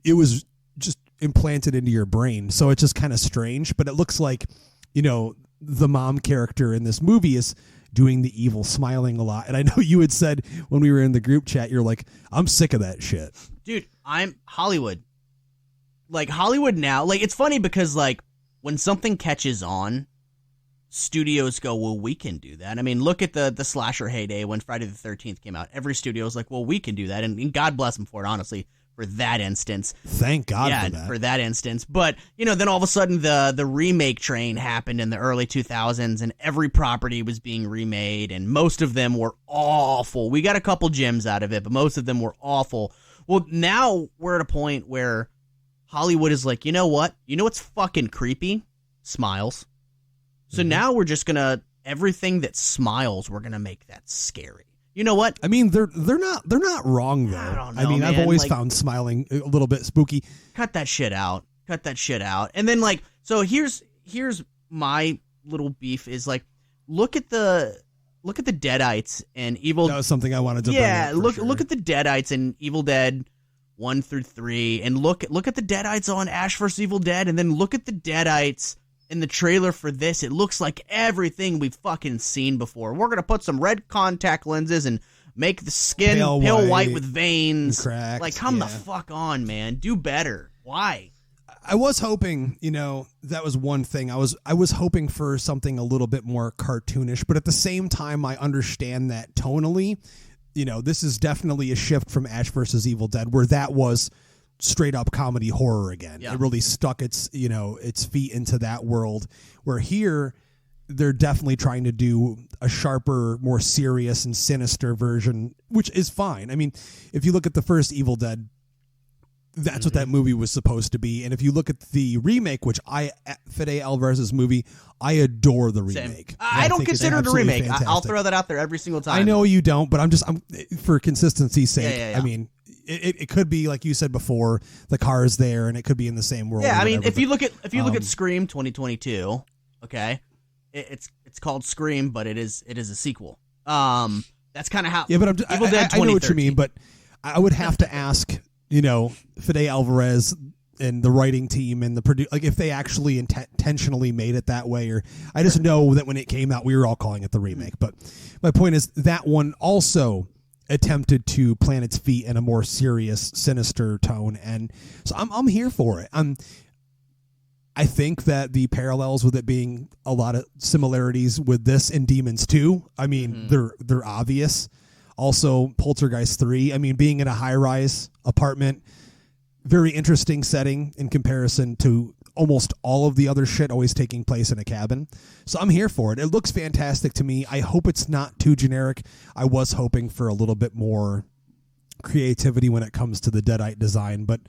It was just implanted into your brain. So it's just kind of strange, but it looks like, the mom character in this movie is doing the evil smiling a lot. And I know you had said when we were in the group chat, you're like, I'm sick of that shit. Dude, I'm Hollywood. Like, Hollywood now, like, it's funny because, like, when something catches on, studios go, well, we can do that. I mean, look at the slasher heyday when Friday the 13th came out. Every studio was like, well, we can do that. And God bless them for it, honestly, for that instance. Thank God for that instance. But, then all of a sudden the remake train happened in the early 2000s, and every property was being remade, and most of them were awful. We got a couple gems out of it, but most of them were awful. Well, now we're at a point where Hollywood is like, you know what? You know what's fucking creepy? Smiles. So now we're just gonna, everything that smiles, we're gonna make that scary. You know what? I mean, they're not wrong though. I don't know, man. I've always found smiling a little bit spooky. Cut that shit out. And then like, so here's my little beef is like, look at the Deadites and Evil. That was something I wanted to bring up look at the Deadites and Evil Dead 1 through 3, and look at the Deadites on Ash vs. Evil Dead, and then look at the Deadites in the trailer for this, it looks like everything we've fucking seen before. We're going to put some red contact lenses and make the skin pale white with veins. Cracked, like, come the fuck on, man. Do better. Why? I was hoping, that was one thing. I was hoping for something a little bit more cartoonish, but at the same time, I understand that tonally, this is definitely a shift from Ash vs. Evil Dead, where that was straight up comedy horror again. Yeah. It really stuck its feet into that world, where here they're definitely trying to do a sharper, more serious and sinister version, which is fine. I mean, if you look at the first Evil Dead, that's what that movie was supposed to be. And if you look at the remake, which Fede Alvarez's movie, I adore the remake. I don't consider it a remake. I'll throw that out there every single time. I know you don't, but I'm for consistency's sake. Yeah. I mean, it could be, like you said before, the car is there and it could be in the same world. Yeah, I mean, if you look at Scream 2022, okay, it's called Scream, but it is a sequel. That's kind of how. Yeah, but Evil Dead I know what you mean, but I would have to ask, Fede Alvarez and the writing team and the if they actually intentionally made it that way, or I just know that when it came out, we were all calling it the remake. But my point is that one also attempted to plant its feet in a more serious, sinister tone, and so I'm here for it. I think that the parallels with it being a lot of similarities with this and Demons 2, I mean, they're obvious. Also, Poltergeist 3, I mean, being in a high-rise apartment, very interesting setting in comparison to almost all of the other shit always taking place in a cabin. So I'm here for it. It looks fantastic to me. I hope it's not too generic. I was hoping for a little bit more creativity when it comes to the Deadite design, but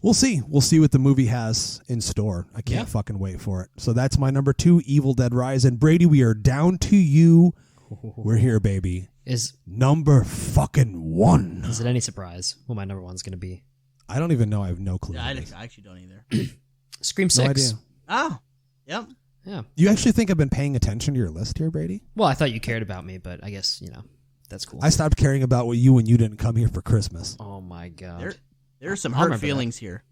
we'll see. We'll see what the movie has in store. I can't fucking wait for it. So that's my number 2, Evil Dead Rise. And Brady, we are down to you. We're here, baby. Is number fucking 1. Is it any surprise what my number 1's going to be? I don't even know. I have no clue. Yeah, I actually don't either. Scream 6. No idea. Oh, yep. Yeah. You actually think I've been paying attention to your list here, Brady? Well, I thought you cared about me, but I guess, that's cool. I stopped caring about you when you didn't come here for Christmas. Oh, my God. There are some hurt feelings here.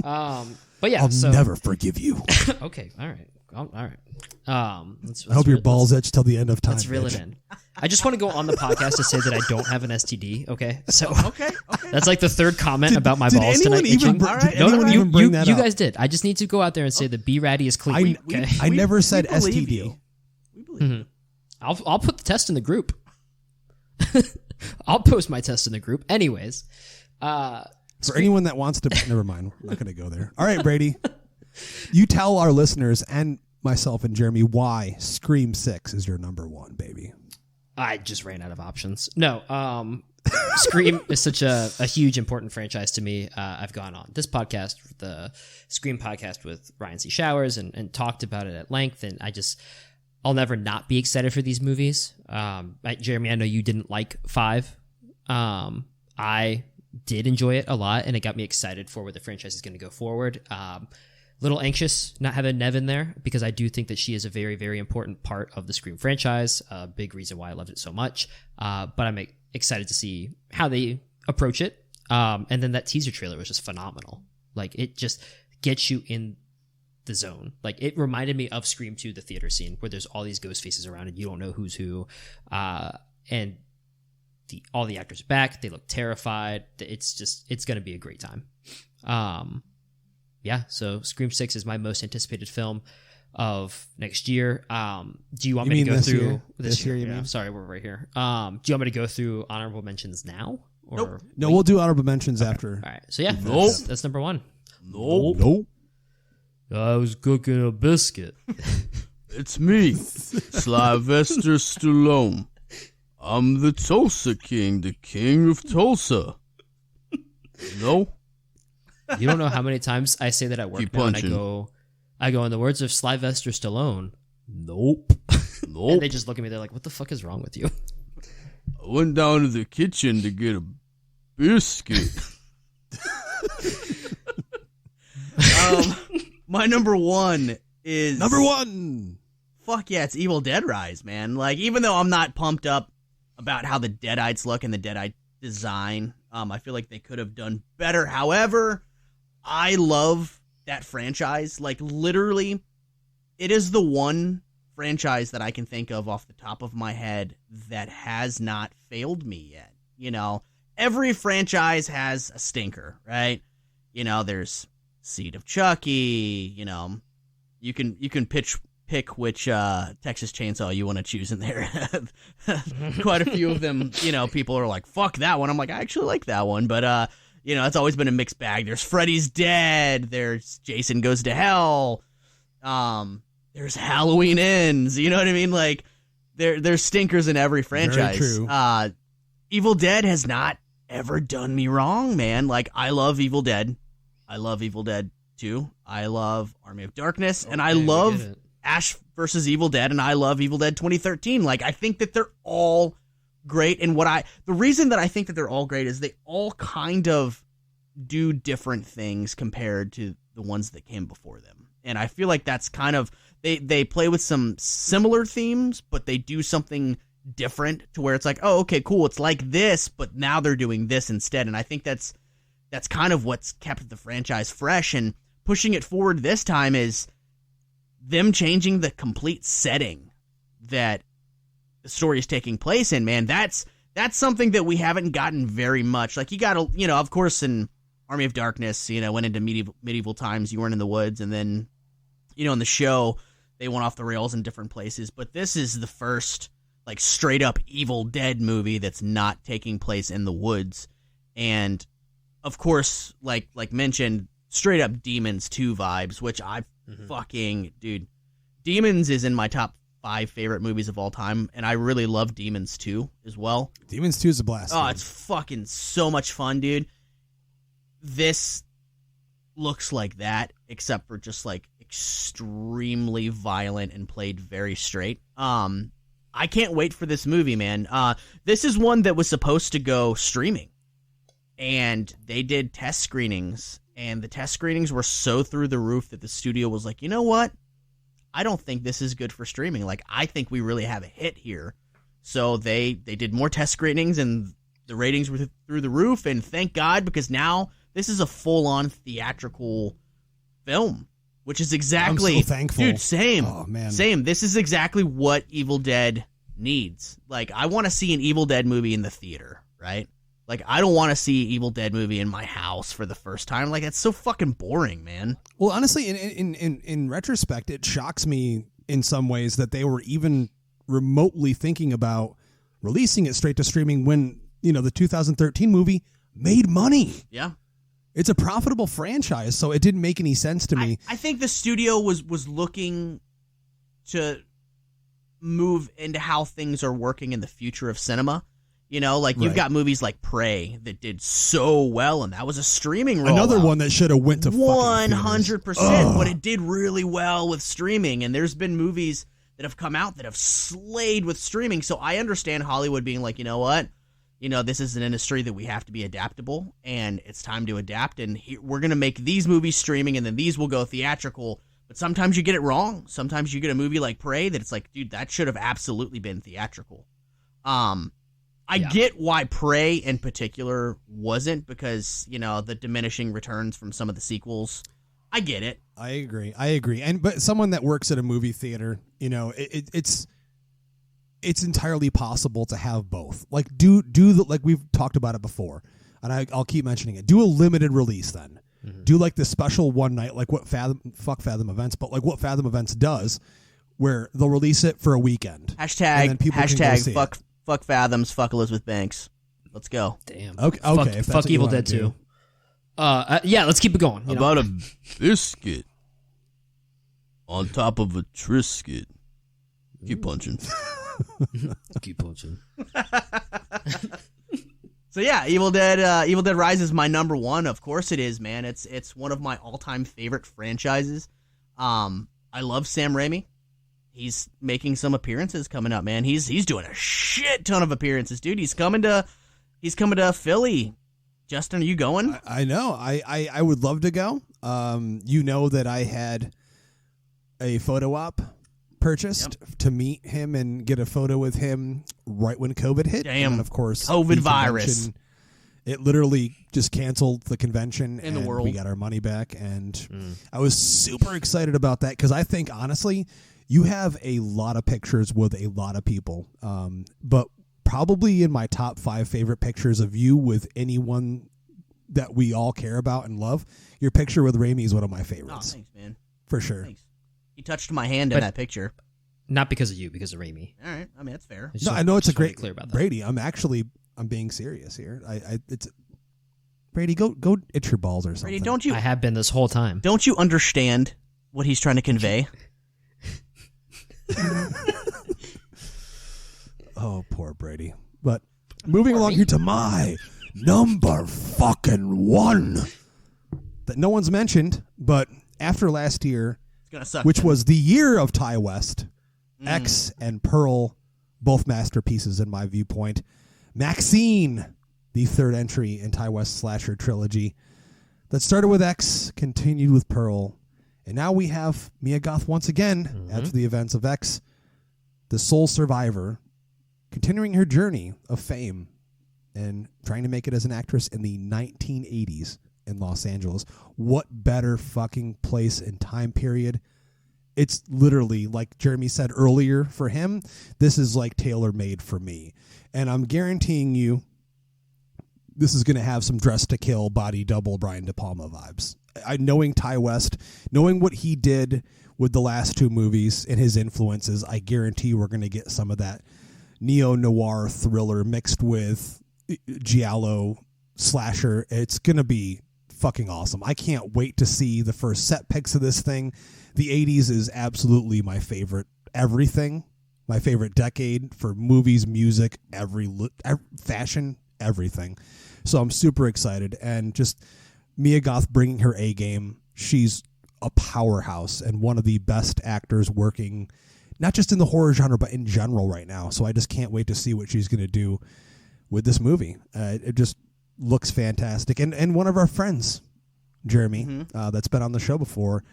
But yeah, I'll never forgive you. Okay, all right. I hope your balls itch till the end of time. Let's reel it in. I just want to go on the podcast to say that I don't have an STD. Okay, so okay. That's like the third comment about my balls tonight. You guys did. I just need to go out there and say that B-Ratty is clean. I never said STD. You. We believe you. I'll put the test in the group. I'll post my test in the group. Anyways, for anyone that wants to, never mind. We're not going to go there. All right, Brady. You tell our listeners and myself and Jeremy why Scream 6 is your number 1, baby. I just ran out of options. No, Scream is such a huge, important franchise to me. I've gone on this podcast, the Scream podcast with Ryan C. Showers, and talked about it at length, and I'll never not be excited for these movies. Jeremy, I know you didn't like 5. I did enjoy it a lot, and it got me excited for where the franchise is going to go forward. Little anxious not having Nev in there, because I do think that she is a very, very important part of the Scream franchise. A big reason why I loved it so much. But I'm excited to see how they approach it. And then that teaser trailer was just phenomenal. Like, it just gets you in the zone. Like, it reminded me of Scream 2, the theater scene, where there's all these ghost faces around and you don't know who's who. And all the actors are back. They look terrified. It's going to be a great time. Yeah, so Scream 6 is my most anticipated film of next year. Do you want me to go through this year? You mean? Sorry, we're right here. Do you want me to go through honorable mentions now? Or nope. No, we'll do honorable mentions after. All right. So yeah, that's number 1. Nope. I was cooking a biscuit. It's me, Sylvester Stallone. I'm the Tulsa King, the King of Tulsa. No. You don't know how many times I say that at work now, and I go, in the words of Sylvester Stallone, nope. And they just look at me, they're like, what the fuck is wrong with you? I went down to the kitchen to get a biscuit. My number 1 is... Number 1! Fuck yeah, it's Evil Dead Rise, man. Like, even though I'm not pumped up about how the Deadites look and the Deadite design, I feel like they could have done better. However, I love that franchise. Like, literally, it is the one franchise that I can think of off the top of my head that has not failed me yet. You know, every franchise has a stinker, right? You know, there's Seed of Chucky, you know, you can pick which Texas Chainsaw you want to choose in there. Quite a few of them, you know, people are like, fuck that one. I'm like, I actually like that one, but you know, it's always been a mixed bag. There's Freddy's Dead, there's Jason Goes to Hell, there's Halloween Ends, you know what I mean? Like, there's stinkers in every franchise. Very true. Evil Dead has not ever done me wrong, man. Like, I love Evil Dead. I love Evil Dead 2. I love Army of Darkness. And I love Ash vs. Evil Dead. And I love Evil Dead 2013. Like, I think that they're all great. And the reason that I think that they're all great is they all kind of do different things compared to the ones that came before them. And I feel like that's kind of, they play with some similar themes, but they do something different to where it's like, oh, okay, cool. It's like this, but now they're doing this instead. And I think that's kind of what's kept the franchise fresh, and pushing it forward this time is them changing the complete setting that the story is taking place in, man. That's something that we haven't gotten very much. Like, you got to, you know, of course, in Army of Darkness, you know, went into medieval times. You weren't in the woods. And then, you know, in the show, they went off the rails in different places. But this is the first, like, straight up Evil Dead movie that's not taking place in the woods. And of course, like mentioned, straight up Demons 2 vibes, which I fucking, dude, Demons is in my top 5 favorite movies of all time, and I really love Demons 2 as well. Demons 2 is a blast. Oh, it's fucking so much fun, dude. This looks like that, except for just, like, extremely violent and played very straight. I can't wait for this movie, man. This is one that was supposed to go streaming. And they did test screenings, and the test screenings were so through the roof that the studio was like, you know what? I don't think this is good for streaming. Like, I think we really have a hit here. So they did more test screenings, and the ratings were through the roof, and thank God, because now this is a full-on theatrical film, which is exactly... I'm so thankful. Dude, same. Oh, man. Same. This is exactly what Evil Dead needs. Like, I want to see an Evil Dead movie in the theater, right? Like, I don't want to see Evil Dead movie in my house for the first time. Like, that's so fucking boring, man. Well, honestly, in retrospect, it shocks me in some ways that they were even remotely thinking about releasing it straight to streaming when, you know, the 2013 movie made money. Yeah. It's a profitable franchise, so it didn't make any sense to me. I think the studio was looking to move into how things are working in the future of cinema. You know, like, you've got movies like Prey that did so well, and that was a streaming rollout. Another one that should have went to 100%, but it did really well with streaming, and there's been movies that have come out that have slayed with streaming, so I understand Hollywood being like, you know what? You know, this is an industry that we have to be adaptable, and it's time to adapt, and we're going to make these movies streaming, and then these will go theatrical, but sometimes you get it wrong. Sometimes you get a movie like Prey that it's like, dude, that should have absolutely been theatrical. I get why Prey in particular wasn't, because, you know, the diminishing returns from some of the sequels. I get it. I agree. But someone that works at a movie theater, you know, it's entirely possible to have both. Like, do the, like we've talked about it before, and I'll keep mentioning it. Do a limited release then. Mm-hmm. Do like the special one night, like what Fathom Events, but like what Fathom Events does, where they'll release it for a weekend. Hashtag fuck Fathoms, fuck Elizabeth Banks. Let's go. Damn. Okay. Fuck Evil Dead 2. Yeah, let's keep it going. About a biscuit on top of a Triscuit. Keep punching. Keep punching. So yeah, Evil Dead Rise is my number one. Of course it is, man. It's one of my all-time favorite franchises. I love Sam Raimi. He's making some appearances coming up, man. He's doing a shit ton of appearances, dude. He's coming to Philly. Justin, are you going? I know. I would love to go. You know that I had a photo op purchased to meet him and get a photo with him right when COVID hit. Damn. And of course, COVID virus. It literally just canceled the convention in the and world. We got our money back. And I was super excited about that because I think, honestly, you have a lot of pictures with a lot of people. But probably in my top 5 favorite pictures of you with anyone that we all care about and love, your picture with Raimi is one of my favorites. Oh, thanks, man. For sure. Thanks. He touched my hand in that picture. Not because of you, because of Raimi. All right. I mean, that's fair. No, I know it's a great clear about that. Brady. I'm being serious here. It's Brady. Go itch your balls or something. Brady, I have been this whole time. Don't you understand what he's trying to convey? Oh, poor Brady. But moving along here to my number fucking 1 that no one's mentioned, but after last year, it's gonna suck, which was the year of Ty West, X and Pearl, both masterpieces in my viewpoint. Maxine, the 3rd entry in Ty West's slasher trilogy that started with X, continued with Pearl, and now we have Mia Goth once again after the events of X, the sole survivor, continuing her journey of fame and trying to make it as an actress in the 1980s in Los Angeles. What better fucking place and time period? It's literally, like Jeremy said earlier, for him, this is like tailor-made for me. And I'm guaranteeing you this is going to have some Dress to Kill, Body Double, Brian De Palma vibes. Knowing Ty West, knowing what he did with the last 2 movies and his influences, I guarantee we're going to get some of that neo-noir thriller mixed with giallo slasher. It's going to be fucking awesome. I can't wait to see the first set pics of this thing. The 80s is absolutely my favorite everything, my favorite decade for movies, music, every fashion, everything. So I'm super excited. And just Mia Goth bringing her A game. She's a powerhouse and one of the best actors working, not just in the horror genre, but in general right now. So I just can't wait to see what she's going to do with this movie. It just looks fantastic. And one of our friends, Jeremy, that's been on the show before,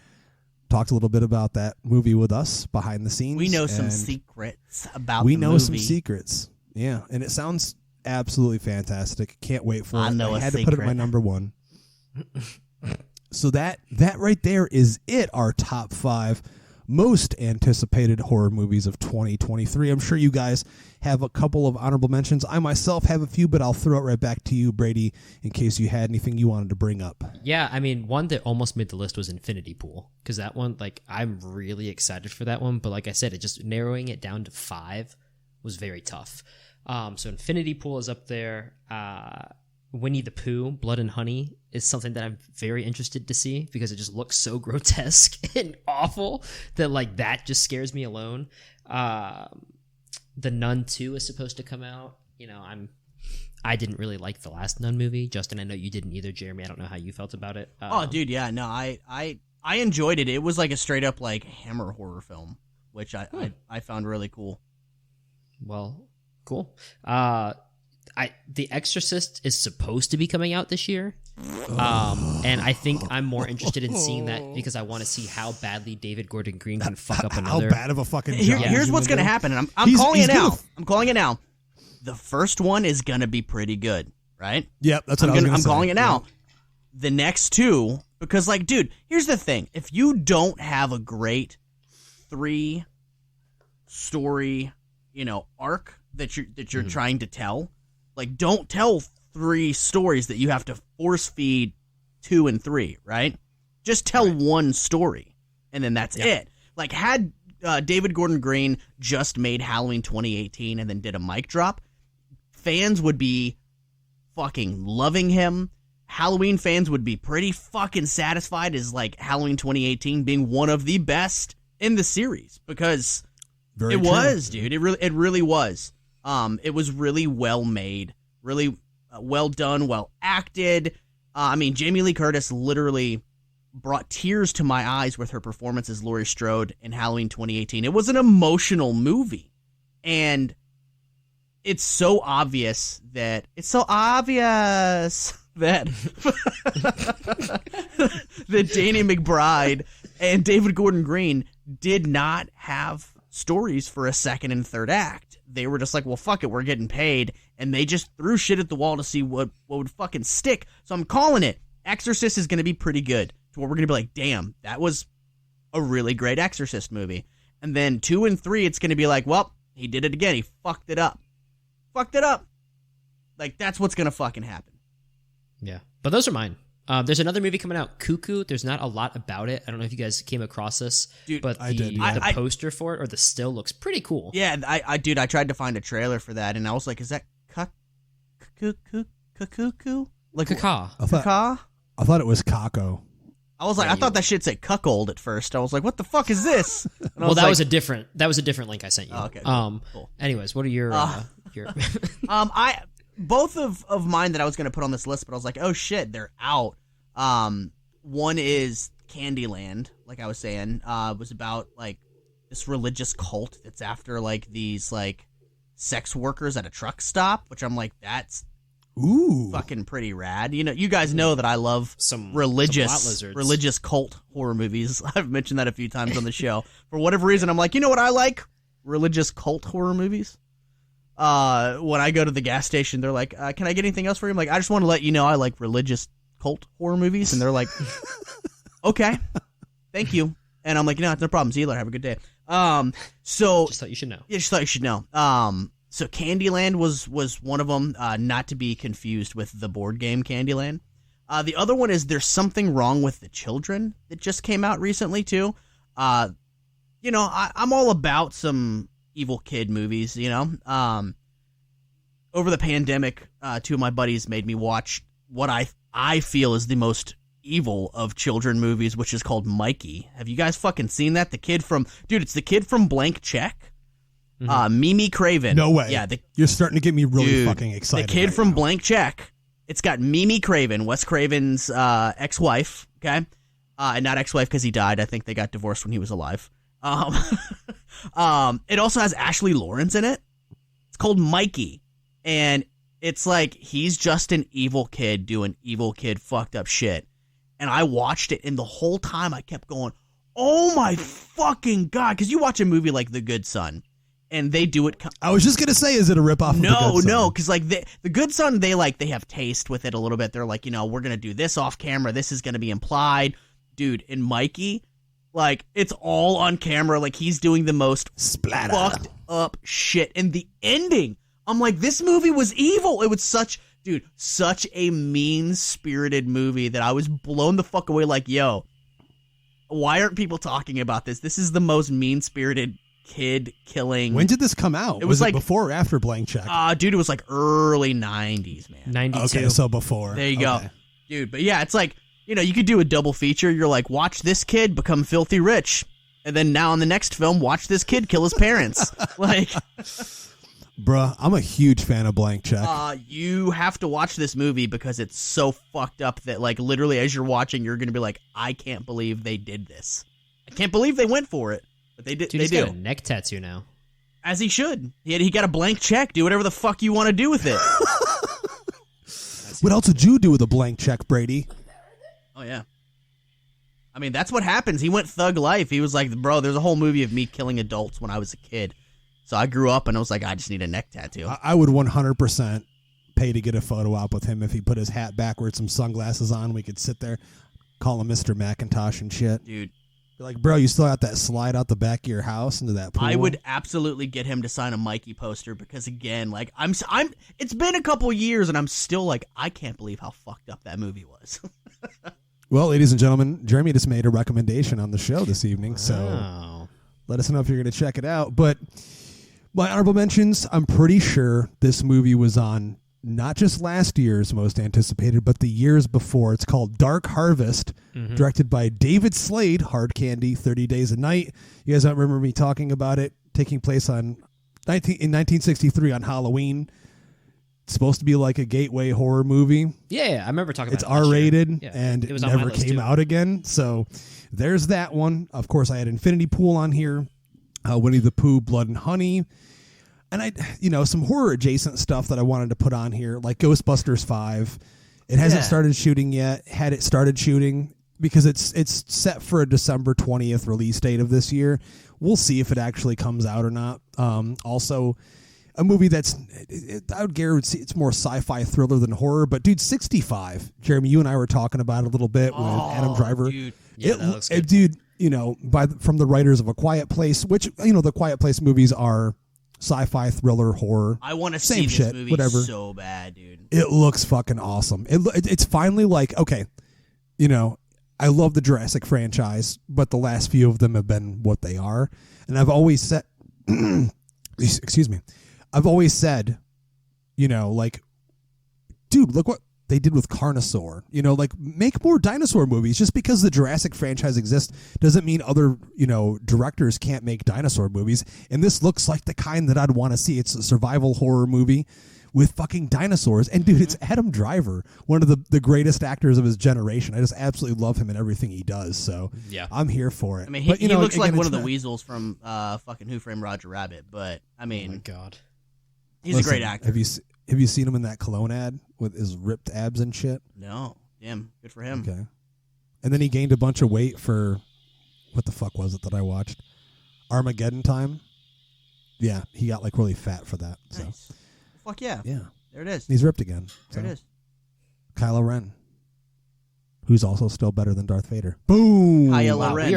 talked a little bit about that movie with us behind the scenes. We know some secrets about the movie. We know some secrets. Yeah, and it sounds absolutely fantastic. Can't wait for it. I had to put it at my number 1. So that right there is it, our top 5 most anticipated horror movies of 2023. I'm sure you guys have a couple of honorable mentions. I myself have a few, but I'll throw it right back to you, Brady, in case you had anything you wanted to bring up. Yeah, I mean, one that almost made the list was Infinity Pool, because that one, like, I'm really excited for that one, but like I said, it just narrowing it down to 5 was very tough. So Infinity Pool is up there. Winnie the Pooh, Blood and Honey, is something that I'm very interested to see because it just looks so grotesque and awful that, like, that just scares me alone. The Nun 2 is supposed to come out. You know, I didn't really like the last Nun movie. Justin, I know you didn't either. Jeremy, I don't know how you felt about it. Oh, dude, yeah, no, I enjoyed it. It was like a straight up like Hammer horror film, which I found really cool. Well, cool. The Exorcist is supposed to be coming out this year. And I think I'm more interested in seeing that because I want to see how badly David Gordon Green can fuck up another. How bad of a fucking job. Here's what's going to happen, and I'm calling it now. I'm calling it now. The first one is going to be pretty good, right? Yep, that's what I was going to say. I'm calling it now. The next 2, because, like, dude, here's the thing. If you don't have a great 3-story, arc that you're trying to tell, like, don't tell 3 stories that you have to force feed 2 and 3, right? Just tell one story, and then that's it. Like, had David Gordon Green just made Halloween 2018 and then did a mic drop, fans would be fucking loving him. Halloween fans would be pretty fucking satisfied as, like, Halloween 2018 being one of the best in the series because it was, dude. It really was. It was really well made, really well done, well acted. I mean, Jamie Lee Curtis literally brought tears to my eyes with her performance as Laurie Strode in Halloween 2018. It was an emotional movie, and it's so obvious that that Danny McBride and David Gordon Green did not have stories for a second and third act. they were just like, well, fuck it, we're getting paid. And they just threw shit at the wall to see what would fucking stick. So I'm calling it. Exorcist is going to be pretty good. To where we're going to be like, damn, that was a really great Exorcist movie. And then 2 and 3, it's going to be like, well, he did it again. He fucked it up. Fucked it up. Like, that's what's going to fucking happen. Yeah. But those are mine. There's another movie coming out, Cuckoo. There's not a lot about it. I don't know if you guys came across this, dude, but the poster for it or the still looks pretty cool. Yeah, I tried to find a trailer for that, and I was like, is that cuckoo? Like Caca? I thought it was Caco. I was like, I thought that shit said cuckold at first. I was like, what the fuck is this? Well, that was a different link I sent you. Oh, okay. Cool. Anyways, what are your both of mine that I was going to put on this list, but I was like, oh shit, they're out. One is Candyland, like I was saying, was about like this religious cult that's after like these like sex workers at a truck stop, which I'm like, that's fucking pretty rad. You know, you guys know that I love some religious cult horror movies. I've mentioned that a few times on the show. For whatever reason, I'm like, you know what I like? Religious cult horror movies. When I go to the gas station, they're like, can I get anything else for you? I'm like, I just want to let you know I like religious cult horror movies. And they're like, okay, thank you. And I'm like, no, it's no problem. See you later. Have a good day. So just thought you should know. Yeah, just thought you should know. So Candyland was one of them, not to be confused with the board game Candyland. The other one is There's Something Wrong with the Children that just came out recently too. You know, I'm all about some evil kid movies, you know. Over the pandemic, 2 of my buddies made me watch what I feel is the most evil of children movies, which is called Mikey. Have you guys fucking seen that? It's the kid from Blank Check. Mimi Craven. No way. Yeah, you're starting to get me really fucking excited. The kid from Blank Check. It's got Mimi Craven, Wes Craven's ex-wife. Okay, and not ex-wife because he died. I think they got divorced when he was alive. It also has Ashley Lawrence in it. It's called Mikey, and it's like he's just an evil kid doing evil kid fucked up shit. And I watched it, and the whole time I kept going, "Oh my fucking god!" Because you watch a movie like The Good Son. And they do it. I was just gonna say, is it a ripoff? No, because like the Good Son, they have taste with it a little bit. They're like, you know, we're gonna do this off camera. This is gonna be implied, dude. In Mikey, like it's all on camera. Like he's doing the most fucked up shit. And the ending, I'm like, this movie was evil. It was such a mean spirited movie that I was blown the fuck away. Like, yo, why aren't people talking about this? This is the most mean spirited kid killing. When did this come out? It was like before or after Blank Check? Dude, it was like early 90s, man. 92. Okay, so before. There you go. Dude, but yeah, it's like, you know, you could do a double feature. You're like, watch this kid become filthy rich. And then now in the next film, watch this kid kill his parents. Like, bruh, I'm a huge fan of Blank Check. You have to watch this movie because it's so fucked up that, like, literally as you're watching, you're going to be like, I can't believe they did this. I can't believe they went for it. But they did. Dude, he's got a neck tattoo now. As he should. He got a blank check. Do whatever the fuck you want to do with it. What else did you do with a blank check, Brady? Oh, yeah. I mean, that's what happens. He went thug life. He was like, bro, there's a whole movie of me killing adults when I was a kid. So I grew up and I was like, I just need a neck tattoo. I would 100% pay to get a photo op with him if he put his hat backwards, some sunglasses on. We could sit there, call him Mr. Macintosh and shit. Dude. Like, bro, you still got that slide out the back of your house into that pool? I would absolutely get him to sign a Mikey poster because, again, like, I'm. It's been a couple years and I'm still like, I can't believe how fucked up that movie was. Well, ladies and gentlemen, Jeremy just made a recommendation on the show this evening, so let us know if you're going to check it out. But my honorable mentions, I'm pretty sure this movie was on not just last year's most anticipated, but the years before. It's called Dark Harvest, directed by David Slade, Hard Candy, 30 Days a Night. You guys don't remember me talking about it, taking place in 1963 on Halloween. It's supposed to be like a gateway horror movie. Yeah, I remember talking about it. It's R-rated, and it never came out again. So there's that one. Of course, I had Infinity Pool on here, Winnie the Pooh, Blood and Honey. And some horror adjacent stuff that I wanted to put on here, like Ghostbusters 5. It hasn't started shooting yet. Had it started shooting, because it's set for a December 20th release date of this year. We'll see if it actually comes out or not. Also, a movie that's, I would guarantee it's more sci-fi thriller than horror. But dude, 65. Jeremy, you and I were talking about it a little bit with Adam Driver. Dude. Yeah, that looks good. Dude, you know, from the writers of A Quiet Place, which, you know, the Quiet Place movies are sci-fi thriller horror. I want to see this movie so bad, dude. It looks fucking awesome. It's finally like, okay, you know, I love the Jurassic franchise, but the last few of them have been what they are. And I've always said, excuse me, I've always said, you know, like, dude, look what they did with Carnosaur. You know, like, make more dinosaur movies. Just because the Jurassic franchise exists doesn't mean other, you know, directors can't make dinosaur movies. And this looks like the kind that I'd want to see. It's a survival horror movie with fucking dinosaurs. And dude, it's Adam Driver, one of the greatest actors of his generation. I just absolutely love him in everything he does. So yeah, I'm here for it. I mean, he looks like one of the weasels from fucking Who Framed Roger Rabbit. But I mean, oh my God, he's a great actor. Have you seen him in that cologne ad with his ripped abs and shit? No. Damn. Good for him. Okay. And then he gained a bunch of weight for, what the fuck was it that I watched? Armageddon Time. Yeah, he got like really fat for that. So. Nice. Fuck yeah. Yeah. There it is. He's ripped again. There it is. Kylo Ren, who's also still better than Darth Vader. Boom. Kylo Ren.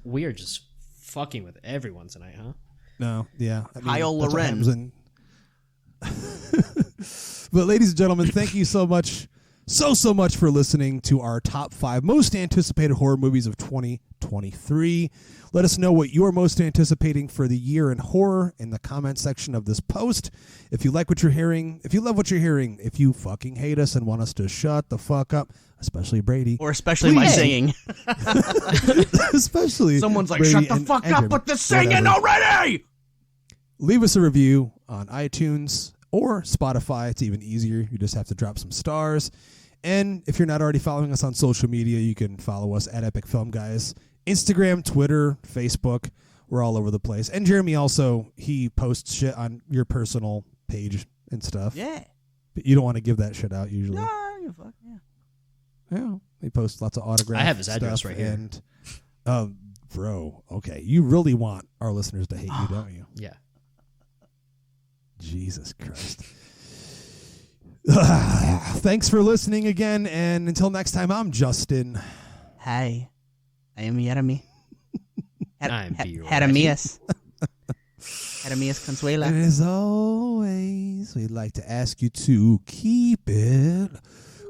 We are just fucking with everyone tonight, huh? No. Yeah. Kylo Ren. But ladies and gentlemen, thank you so much for listening to our top 5 most anticipated horror movies of 2023. Let us know what you're most anticipating for the year in horror in the comment section of this post. If you like what you're hearing, if you love what you're hearing, if you fucking hate us and want us to shut the fuck up, especially Brady. Or especially my singing. Especially someone's like, Brady shut the fuck up with the singing already! Leave us a review on iTunes or Spotify. It's even easier. You just have to drop some stars. And if you're not already following us on social media, you can follow us at Epic Film Guys. Instagram, Twitter, Facebook. We're all over the place. And Jeremy also, he posts shit on your personal page and stuff. Yeah. But you don't want to give that shit out usually. No, fuck, yeah. Yeah. He posts lots of autographs. I have his address right here. And, bro, okay. You really want our listeners to hate you, don't you? Yeah. Jesus Christ. Thanks for listening again, and until next time, I'm Justin. Hi, I am Yeany. I'm B-Ratty. Jeremias Consuela. And as always, we'd like to ask you to keep it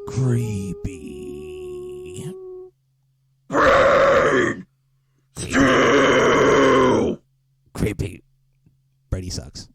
creepy. Creepy. Brady sucks.